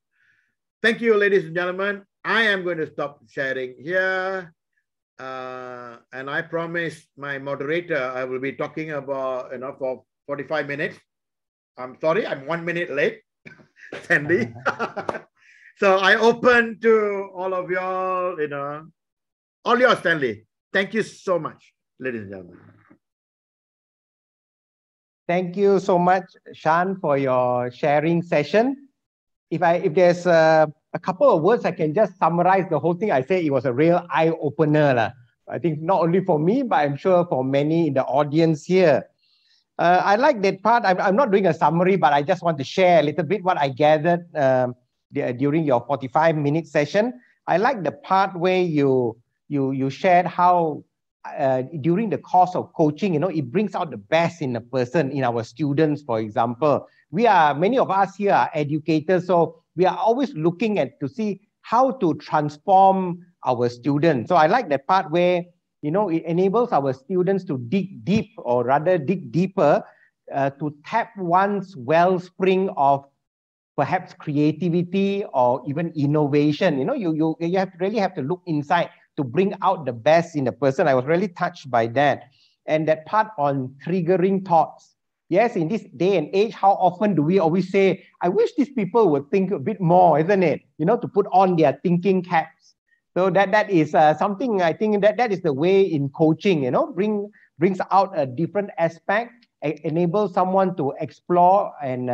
thank you, ladies and gentlemen. I am going to stop sharing here. And I promise my moderator, I will be talking about, you know, for 45 minutes. I'm sorry, I'm 1 minute late, Sandy. So I open to all of y'all, you know, all yours, Stanley. Thank you so much, ladies and gentlemen. Thank you so much, Shan, for your sharing session. If there's a couple of words, I can just summarize the whole thing. I say it was a real eye-opener. I think not only for me, but I'm sure for many in the audience here. I like that part. I'm not doing a summary, but I just want to share a little bit what I gathered during your 45-minute session. I like the part where you shared how during the course of coaching, you know, it brings out the best in a person, in our students, for example. Many of us here are educators, so we are always looking to see how to transform our students. So I like that part where, you know, it enables our students to dig deep, or rather dig deeper, to tap one's wellspring of perhaps creativity or even innovation. You know, you really have to look inside to bring out the best in a person. I was really touched by that. And that part on triggering thoughts. Yes, in this day and age, how often do we always say, I wish these people would think a bit more, isn't it? You know, to put on their thinking caps. So that is something, I think that is the way in coaching, you know, brings out a different aspect, enables someone to explore and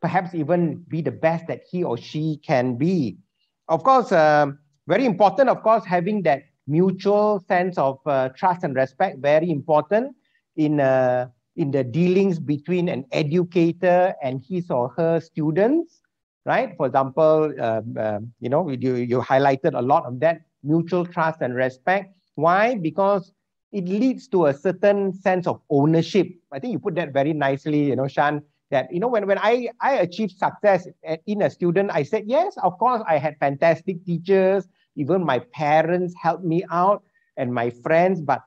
perhaps even be the best that he or she can be. Of course, very important, of course, having that mutual sense of trust and respect, very important in the dealings between an educator and his or her students, right? For example, you know, you highlighted a lot of that, mutual trust and respect. Why? Because it leads to a certain sense of ownership. I think you put that very nicely, you know, Shan, that, you know, when I achieved success in a student, I said, yes, of course, I had fantastic teachers, even my parents helped me out and my friends, but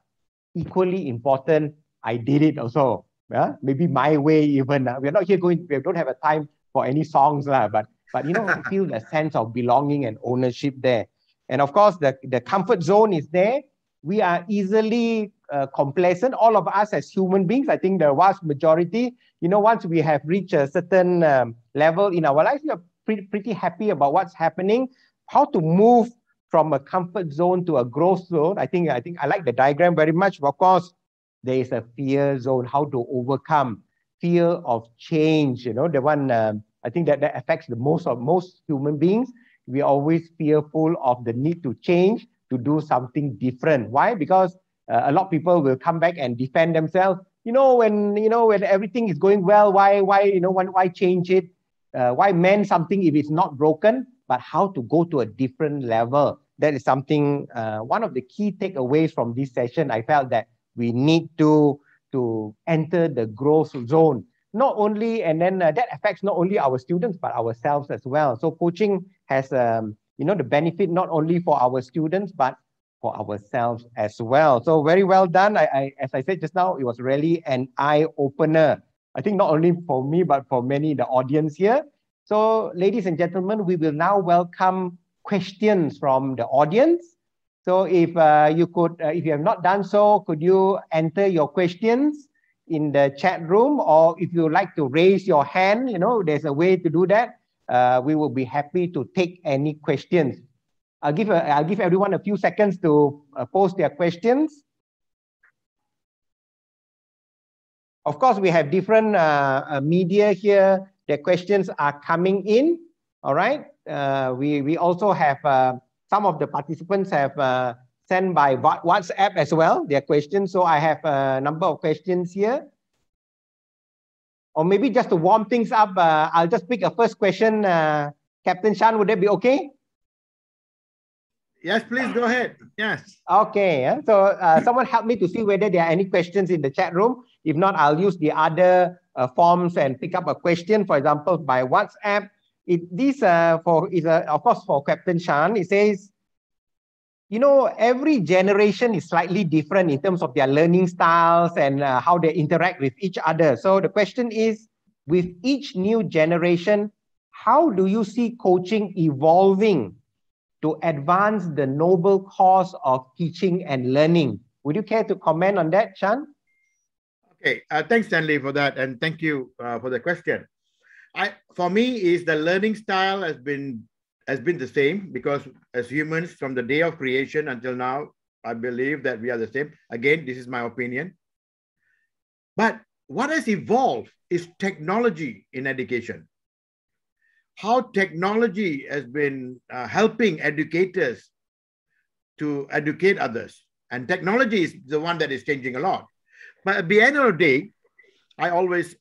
equally important, I did it also. Yeah? Maybe my way even. We're not here we don't have a time for any songs, but you know, feel the sense of belonging and ownership there. And of course, the comfort zone is there. We are easily complacent, all of us as human beings. I think the vast majority, you know, once we have reached a certain level in our life, we are pretty happy about what's happening. How to move from a comfort zone to a growth zone. I think I like the diagram very much. Of course, there is a fear zone, how to overcome fear of change. You know, the one, I think that affects the most human beings. We are always fearful of the need to change, to do something different. Why? Because a lot of people will come back and defend themselves. When everything is going well, why change it? Why mend something if it's not broken? But how to go to a different level. That is something, one of the key takeaways from this session. I felt that we need to enter the growth zone. Not only, and then that affects not only our students, but ourselves as well. So coaching has, the benefit not only for our students, but for ourselves as well. So very well done. As I said just now, it was really an eye-opener. I think not only for me, but for many in the audience here. So, ladies and gentlemen, we will now welcome questions from the audience. So, if if you have not done so, could you enter your questions in the chat room, or if you would like to raise your hand, there's a way to do that. We will be happy to take any questions. I'll give everyone a few seconds to post their questions. Of course, we have different media here. The questions are coming in. All right. We also have some of the participants have sent by WhatsApp as well their questions. So I have a number of questions here. Or maybe just to warm things up, I'll just pick a first question. Captain Shan, would that be okay? Yes, please go ahead. Yes. Okay. So someone help me to see whether there are any questions in the chat room. If not, I'll use the other forms and pick up a question, for example, by WhatsApp. Of course, for Captain Shan, it says, every generation is slightly different in terms of their learning styles and how they interact with each other. So the question is, with each new generation, how do you see coaching evolving to advance the noble cause of teaching and learning? Would you care to comment on that, Shan? Okay, thanks, Stanley, for that, and thank you for the question. For me, is the learning style has been the same, because as humans, from the day of creation until now, I believe that we are the same. Again, this is my opinion. But what has evolved is technology in education. How technology has been helping educators to educate others. And technology is the one that is changing a lot. But at the end of the day, I always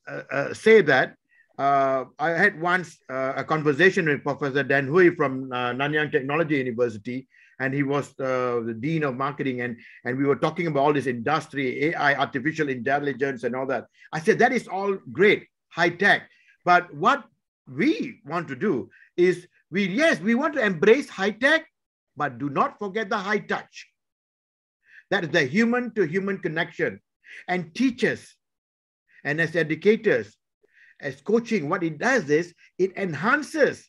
say that I had once a conversation with Professor Dan Hui from Nanyang Technology University, and he was the Dean of Marketing, and we were talking about all this industry, AI, artificial intelligence, and all that. I said, that is all great, high tech. But what we want to do is, we want to embrace high tech, but do not forget the high touch. That is the human to human connection. And teachers, and as educators, as coaching, what it does is it enhances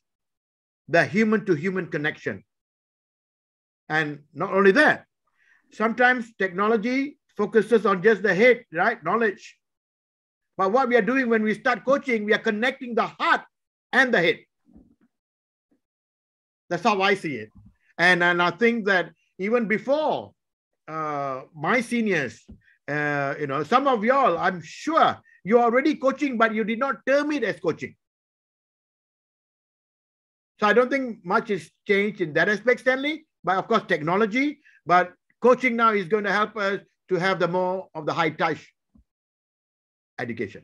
the human to human connection. And not only that, sometimes technology focuses on just the head, right? Knowledge. But what we are doing when we start coaching, we are connecting the heart and the head. That's how I see it. And I think that even before my seniors, some of y'all, I'm sure you're already coaching, but you did not term it as coaching. So I don't think much is changed in that aspect, Stanley. But of course, technology. But coaching now is going to help us to have the more of the high touch education.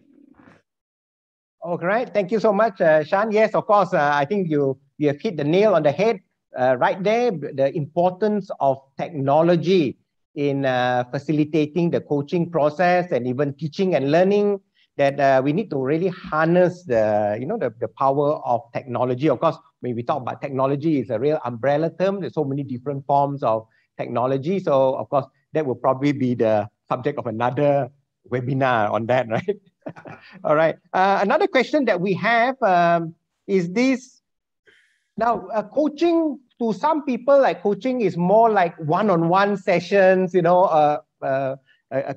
All right. Thank you so much, Shan. Yes, of course. I think you have hit the nail on the head right there. The importance of technology in facilitating the coaching process and even teaching and learning, that we need to really harness the power of technology. Of course, when we talk about technology, it's a real umbrella term. There's so many different forms of technology. So of course, that will probably be the subject of another webinar on that, right? All right. Another question that we have is this. Now, coaching, to some people, like coaching is more like one-on-one sessions, a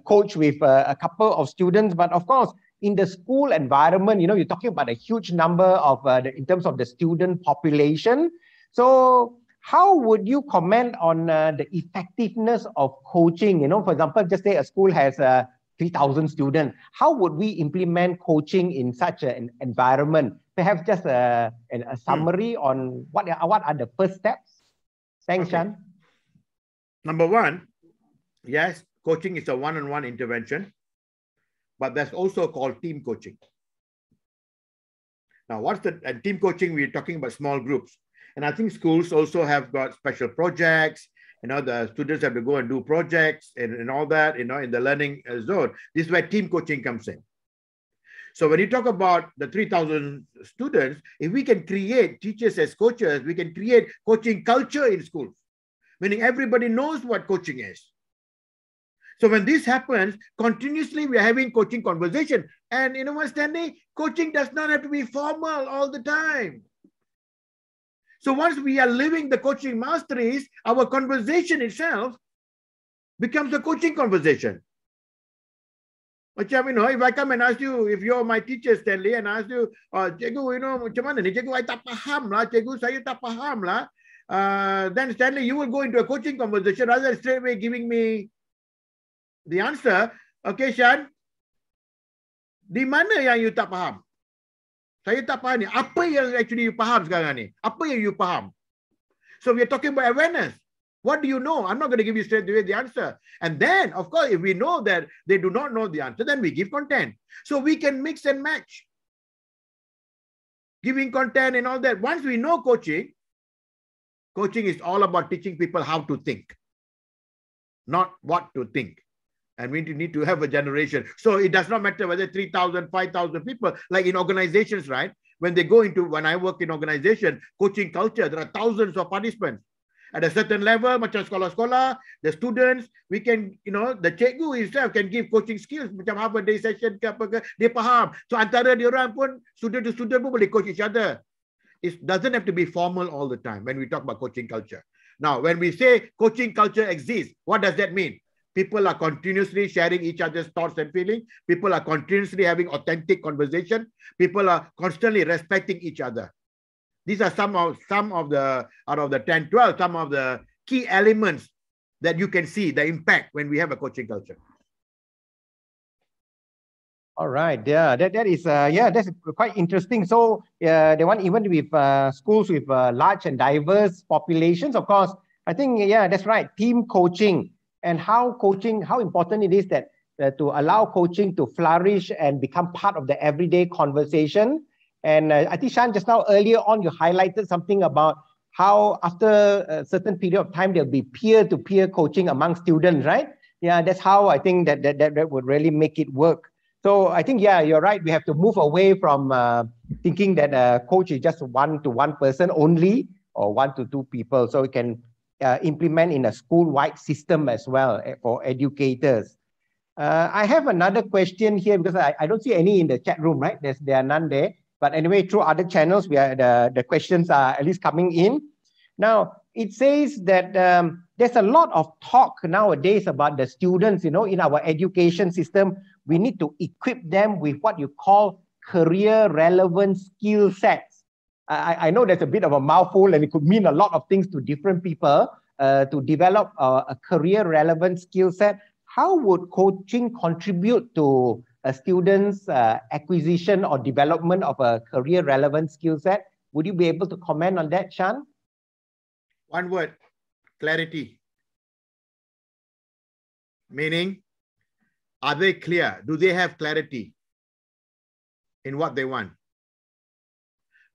coach with a couple of students. But of course, in the school environment, you're talking about a huge number of, in terms of the student population. So how would you comment on the effectiveness of coaching? For example, just say a school has 3,000 students. How would we implement coaching in such an environment? Perhaps just a summary on what are the first steps? Thanks, Shan. Number one, yes, coaching is a one-on-one intervention, but that's also called team coaching. Now, what's the team coaching? We're talking about small groups. And I think schools also have got special projects. The students have to go and do projects and all that, in the learning zone. This is where team coaching comes in. So when you talk about the 3,000 students, if we can create teachers as coaches, we can create coaching culture in schools, meaning everybody knows what coaching is. So when this happens, continuously we are having coaching conversation. And you know what, Stanley? Coaching does not have to be formal all the time. So once we are living the coaching masteries, our conversation itself becomes a coaching conversation. Macam, you know, if I come and ask you, if you're my teacher, Stanley, and I ask you, cikgu, you know, macam mana ni? Cikgu, I tak faham lah. Cikgu, saya tak faham lah. Then Stanley, you will go into a coaching conversation rather than straight away giving me the answer. Okay, Shan, di mana yang you tak faham? Saya tak faham ni. Apa yang actually you faham sekarang ni? Apa yang you faham? So we are talking about awareness. What do you know? I'm not going to give you straight away the answer. And then, of course, if we know that they do not know the answer, then we give content. So we can mix and match. Giving content and all that. Once we know coaching, coaching is all about teaching people how to think, not what to think. And we need to have a generation. So it does not matter whether 3,000, 5,000 people, like in organizations, right? When they go into, when I work in organization, coaching culture, there are thousands of participants. At a certain level, macam sekolah-sekolah, the students, we can, you know, the cikgu himself can give coaching skills, macam half a day session ke apa ke, dia faham. So antara diorang pun, student to student pun boleh coach each other. It doesn't have to be formal all the time when we talk about coaching culture. Now, when we say coaching culture exists, what does that mean? People are continuously sharing each other's thoughts and feelings. People are continuously having authentic conversation. People are constantly respecting each other. These are some of the, out of the 10, 12, some of the key elements that you can see the impact when we have a coaching culture. All right, yeah, that is that's quite interesting. So the one even with schools with large and diverse populations, of course, I think that's right. Team coaching and how important it is that to allow coaching to flourish and become part of the everyday conversation. And I think Shan, just now earlier on, you highlighted something about how after a certain period of time, there'll be peer-to-peer coaching among students, right? Yeah, that's how I think that would really make it work. So I think, yeah, you're right. We have to move away from thinking that a coach is just one-to-one person only or 1 to 2 people. So we can implement in a school-wide system as well for educators. I have another question here because I don't see any in the chat room, right? There are none there. But anyway, through other channels, the questions are at least coming in. Now, it says that there's a lot of talk nowadays about the students, you know, in our education system. We need to equip them with what you call career relevant skill sets. I know that's a bit of a mouthful and it could mean a lot of things to different people to develop a career relevant skill set. How would coaching contribute to a student's acquisition or development of a career relevant skill set? Would you be able to comment on that, Shan? One word, clarity. Meaning, are they clear? Do they have clarity in what they want?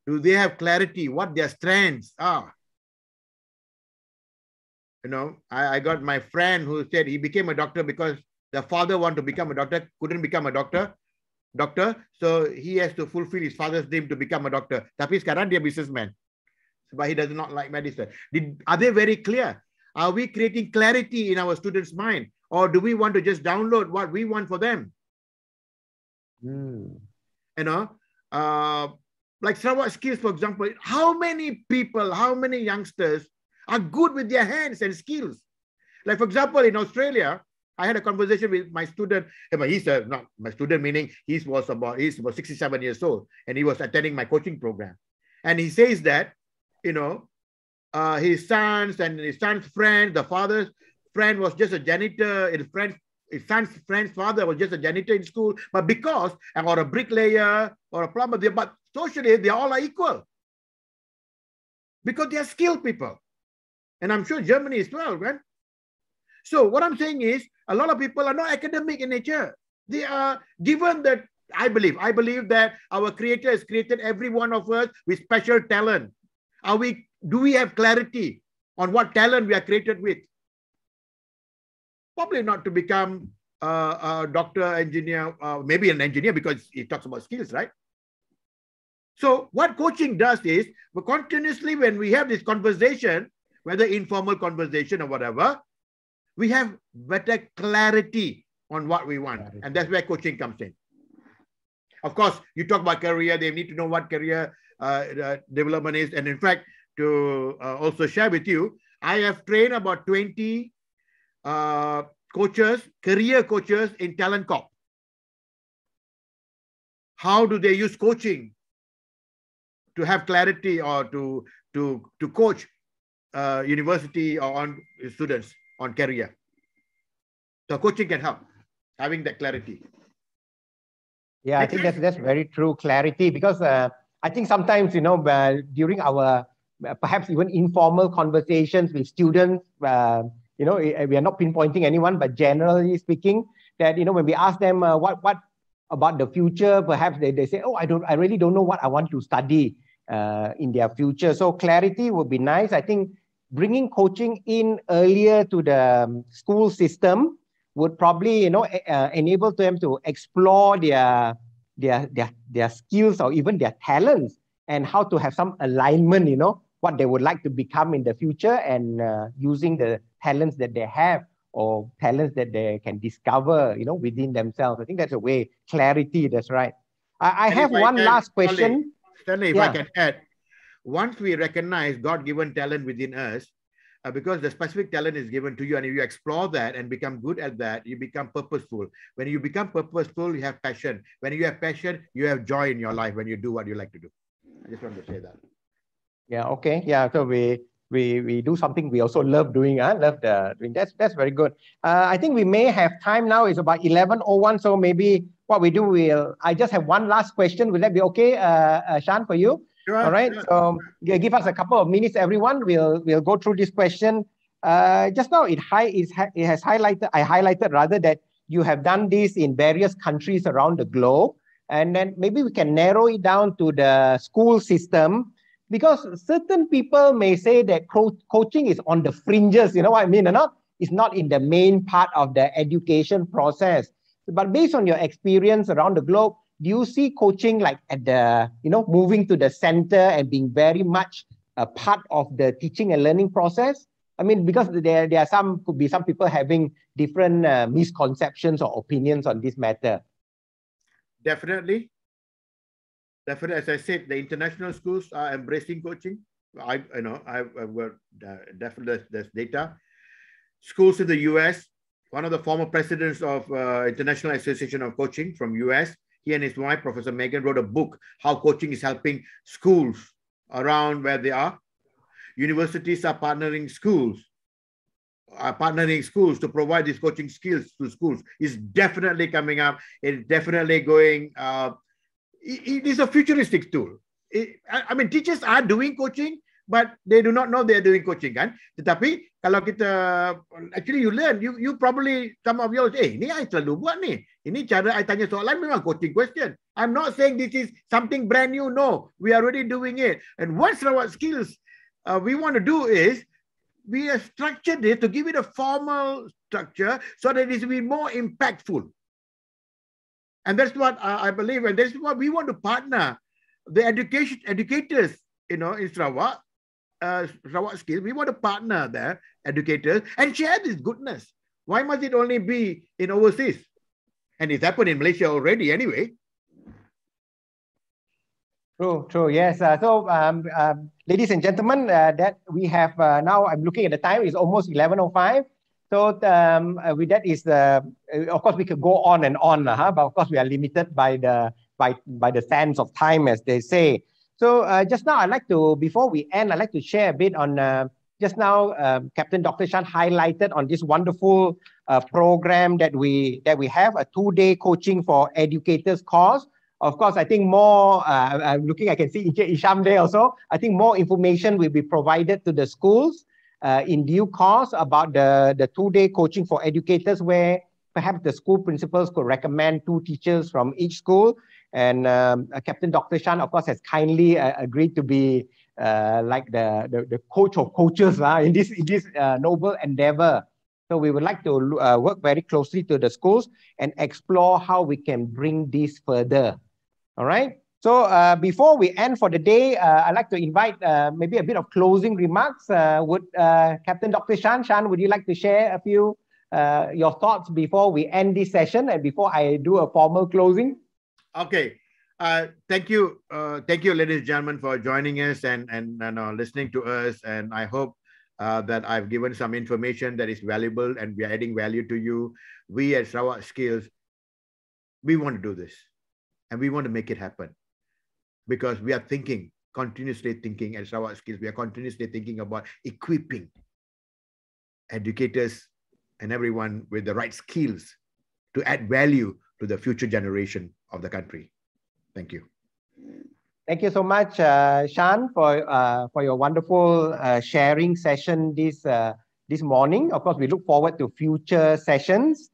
Do they have clarity what their strengths are? You know, I got my friend who said he became a doctor because the father wanted to become a doctor, couldn't become a doctor, so he has to fulfill his father's dream to become a doctor. Tapi sekarang dia businessman, but he does not like medicine. Are they very clear? Are we creating clarity in our students' mind? Or do we want to just download what we want for them? You know, like Sarawak skills, for example, how many people, how many youngsters are good with their hands and skills? Like, for example, in Australia, I had a conversation with my student. He's not my student, meaning he was 67 years old, and he was attending my coaching program. And he says that, you know, his sons and his son's friend, the father's friend was just a janitor. His son's friend's father was just a janitor in school, but because, or a bricklayer or a plumber, but socially they all are equal because they are skilled people. And I'm sure Germany is well, right? So what I'm saying is, a lot of people are not academic in nature. They are given that, I believe that our Creator has created every one of us with special talent. Do we have clarity on what talent we are created with? Probably not to become a doctor, engineer, maybe an engineer because it talks about skills, right? So what coaching does is, continuously when we have this conversation, whether informal conversation or whatever, we have better clarity on what we want. And that's where coaching comes in. Of course, you talk about career, they need to know what career development is. And in fact, to also share with you, I have trained about 20 coaches, career coaches in Talent Corp. How do they use coaching to have clarity or to coach university or on students on career? So coaching can help having that clarity. Yeah, I think that's very true, clarity, because I think sometimes, you know, during our perhaps even informal conversations with students, you know, we are not pinpointing anyone, but generally speaking, that, you know, when we ask them what about the future, perhaps they say, oh, I really don't know what I want to study in their future. So clarity would be nice. I think bringing coaching in earlier to the school system would probably, you know, enable them to explore their skills or even their talents, and how to have some alignment, you know, what they would like to become in the future, and using the talents that they have or talents that they can discover, you know, within themselves. I think that's a way. Clarity, that's right. I have one last question. Stanley, if I can add, once we recognize God-given talent within us, because the specific talent is given to you, and if you explore that and become good at that, you become purposeful. When you become purposeful, you have passion. When you have passion, you have joy in your life when you do what you like to do. I just want to say that. Yeah, okay. Yeah, so we do something we also love doing. Love doing. That's very good. I think we may have time now. It's about 11:01. So maybe what we do, I just have one last question. Will that be okay, Shan, for you? Sure, all right. Sure. So give us a couple of minutes, everyone. We'll go through this question. Just now it has highlighted. I highlighted rather that you have done this in various countries around the globe, and then maybe we can narrow it down to the school system. Because certain people may say that coaching is on the fringes, you know what I mean or not? It's not in the main part of the education process. But based on your experience around the globe, do you see coaching like at the, you know, moving to the center and being very much a part of the teaching and learning process? I mean, because there are could be some people having different misconceptions or opinions on this matter. Definitely. Definitely, as I said, the international schools are embracing coaching. I've got definitely there's data. Schools in the US, one of the former presidents of International Association of Coaching from US, he and his wife, Professor Megan, wrote a book, How Coaching is Helping Schools Around Where They Are. Universities are partnering schools to provide these coaching skills to schools. It's definitely coming up. It's definitely going. It is a futuristic tool. I mean, teachers are doing coaching, but they do not know they are doing coaching, kan? Tetapi kalau kita actually you learn, you probably some of you say, ni I selalu buat ni. Ini cara I tanya soalan memang coaching question. I'm not saying this is something brand new. No, we are already doing it. And what Sarawak skills we want to do is we have structured it to give it a formal structure so that it will be more impactful. And that's what I believe, and that's what we want to partner the educators, you know, in Sarawak, Sarawak skills. We want to partner their educators and share this goodness. Why must it only be in overseas? And it's happened in Malaysia already anyway. True. Yes. Ladies and gentlemen, that we have now, I'm looking at the time, it's almost 11:05. So with that is of course we could go on and on, but of course we are limited by the sands of time, as they say. So just now before we end, I'd like to share a bit on just now Captain Dr. Shan highlighted on this wonderful program that we have, a 2-day coaching for educators course. Of course, I think more, I'm looking, I can see Isham there also. I think more information will be provided to the schools in due course about the 2-day coaching for educators, where perhaps the school principals could recommend 2 teachers from each school. And Captain Dr. Shan, of course, has kindly agreed to be like the coach of coaches in this noble endeavor. So we would like to work very closely to the schools and explore how we can bring this further. All right. So before we end for the day, I'd like to invite maybe a bit of closing remarks. Would Captain Dr. Shan, would you like to share a few your thoughts before we end this session and before I do a formal closing? Okay. Thank you, ladies and gentlemen, for joining us and listening to us. And I hope that I've given some information that is valuable and we are adding value to you. We at Sarawak Skills, we want to do this and we want to make it happen because we are continuously thinking at Sarawak Skills. We are continuously thinking about equipping educators and everyone with the right skills to add value to the future generation of the country. Thank you. Thank you so much, Shan, for your wonderful sharing session this morning. Of course, we look forward to future sessions.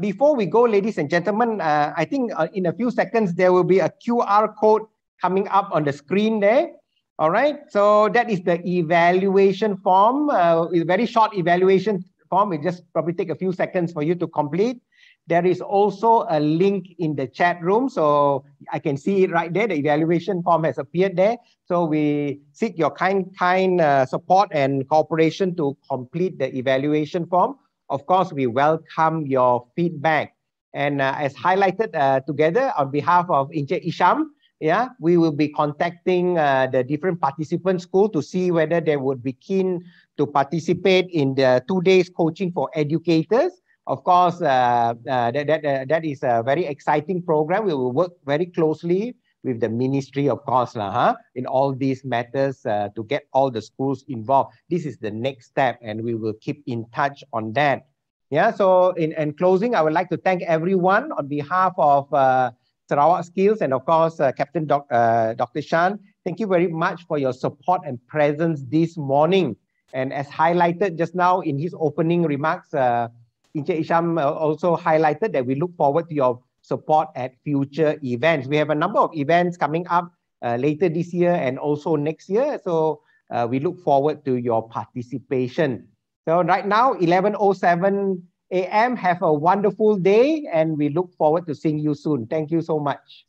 Before we go, ladies and gentlemen, I think in a few seconds, there will be a QR code coming up on the screen there. All right, so that is the evaluation form. It's a very short evaluation form. It just probably take a few seconds for you to complete. There is also a link in the chat room. So I can see it right there. The evaluation form has appeared there. So we seek your kind support and cooperation to complete the evaluation form. Of course, we welcome your feedback. And as highlighted together on behalf of Encik Isham, yeah, we will be contacting the different participant schools to see whether they would be keen to participate in the 2 days coaching for educators. Of course, that is a very exciting program. We will work very closely with the ministry, of course, in all these matters to get all the schools involved. This is the next step, and we will keep in touch on that. Yeah. So in closing, I would like to thank everyone on behalf of Sarawak Skills and of course, Captain Dr. Shan. Thank you very much for your support and presence this morning. And as highlighted just now in his opening remarks, Encik Isham also highlighted that we look forward to your support at future events. We have a number of events coming up later this year and also next year. So we look forward to your participation. So right now, 11:07 a.m. Have a wonderful day and we look forward to seeing you soon. Thank you so much.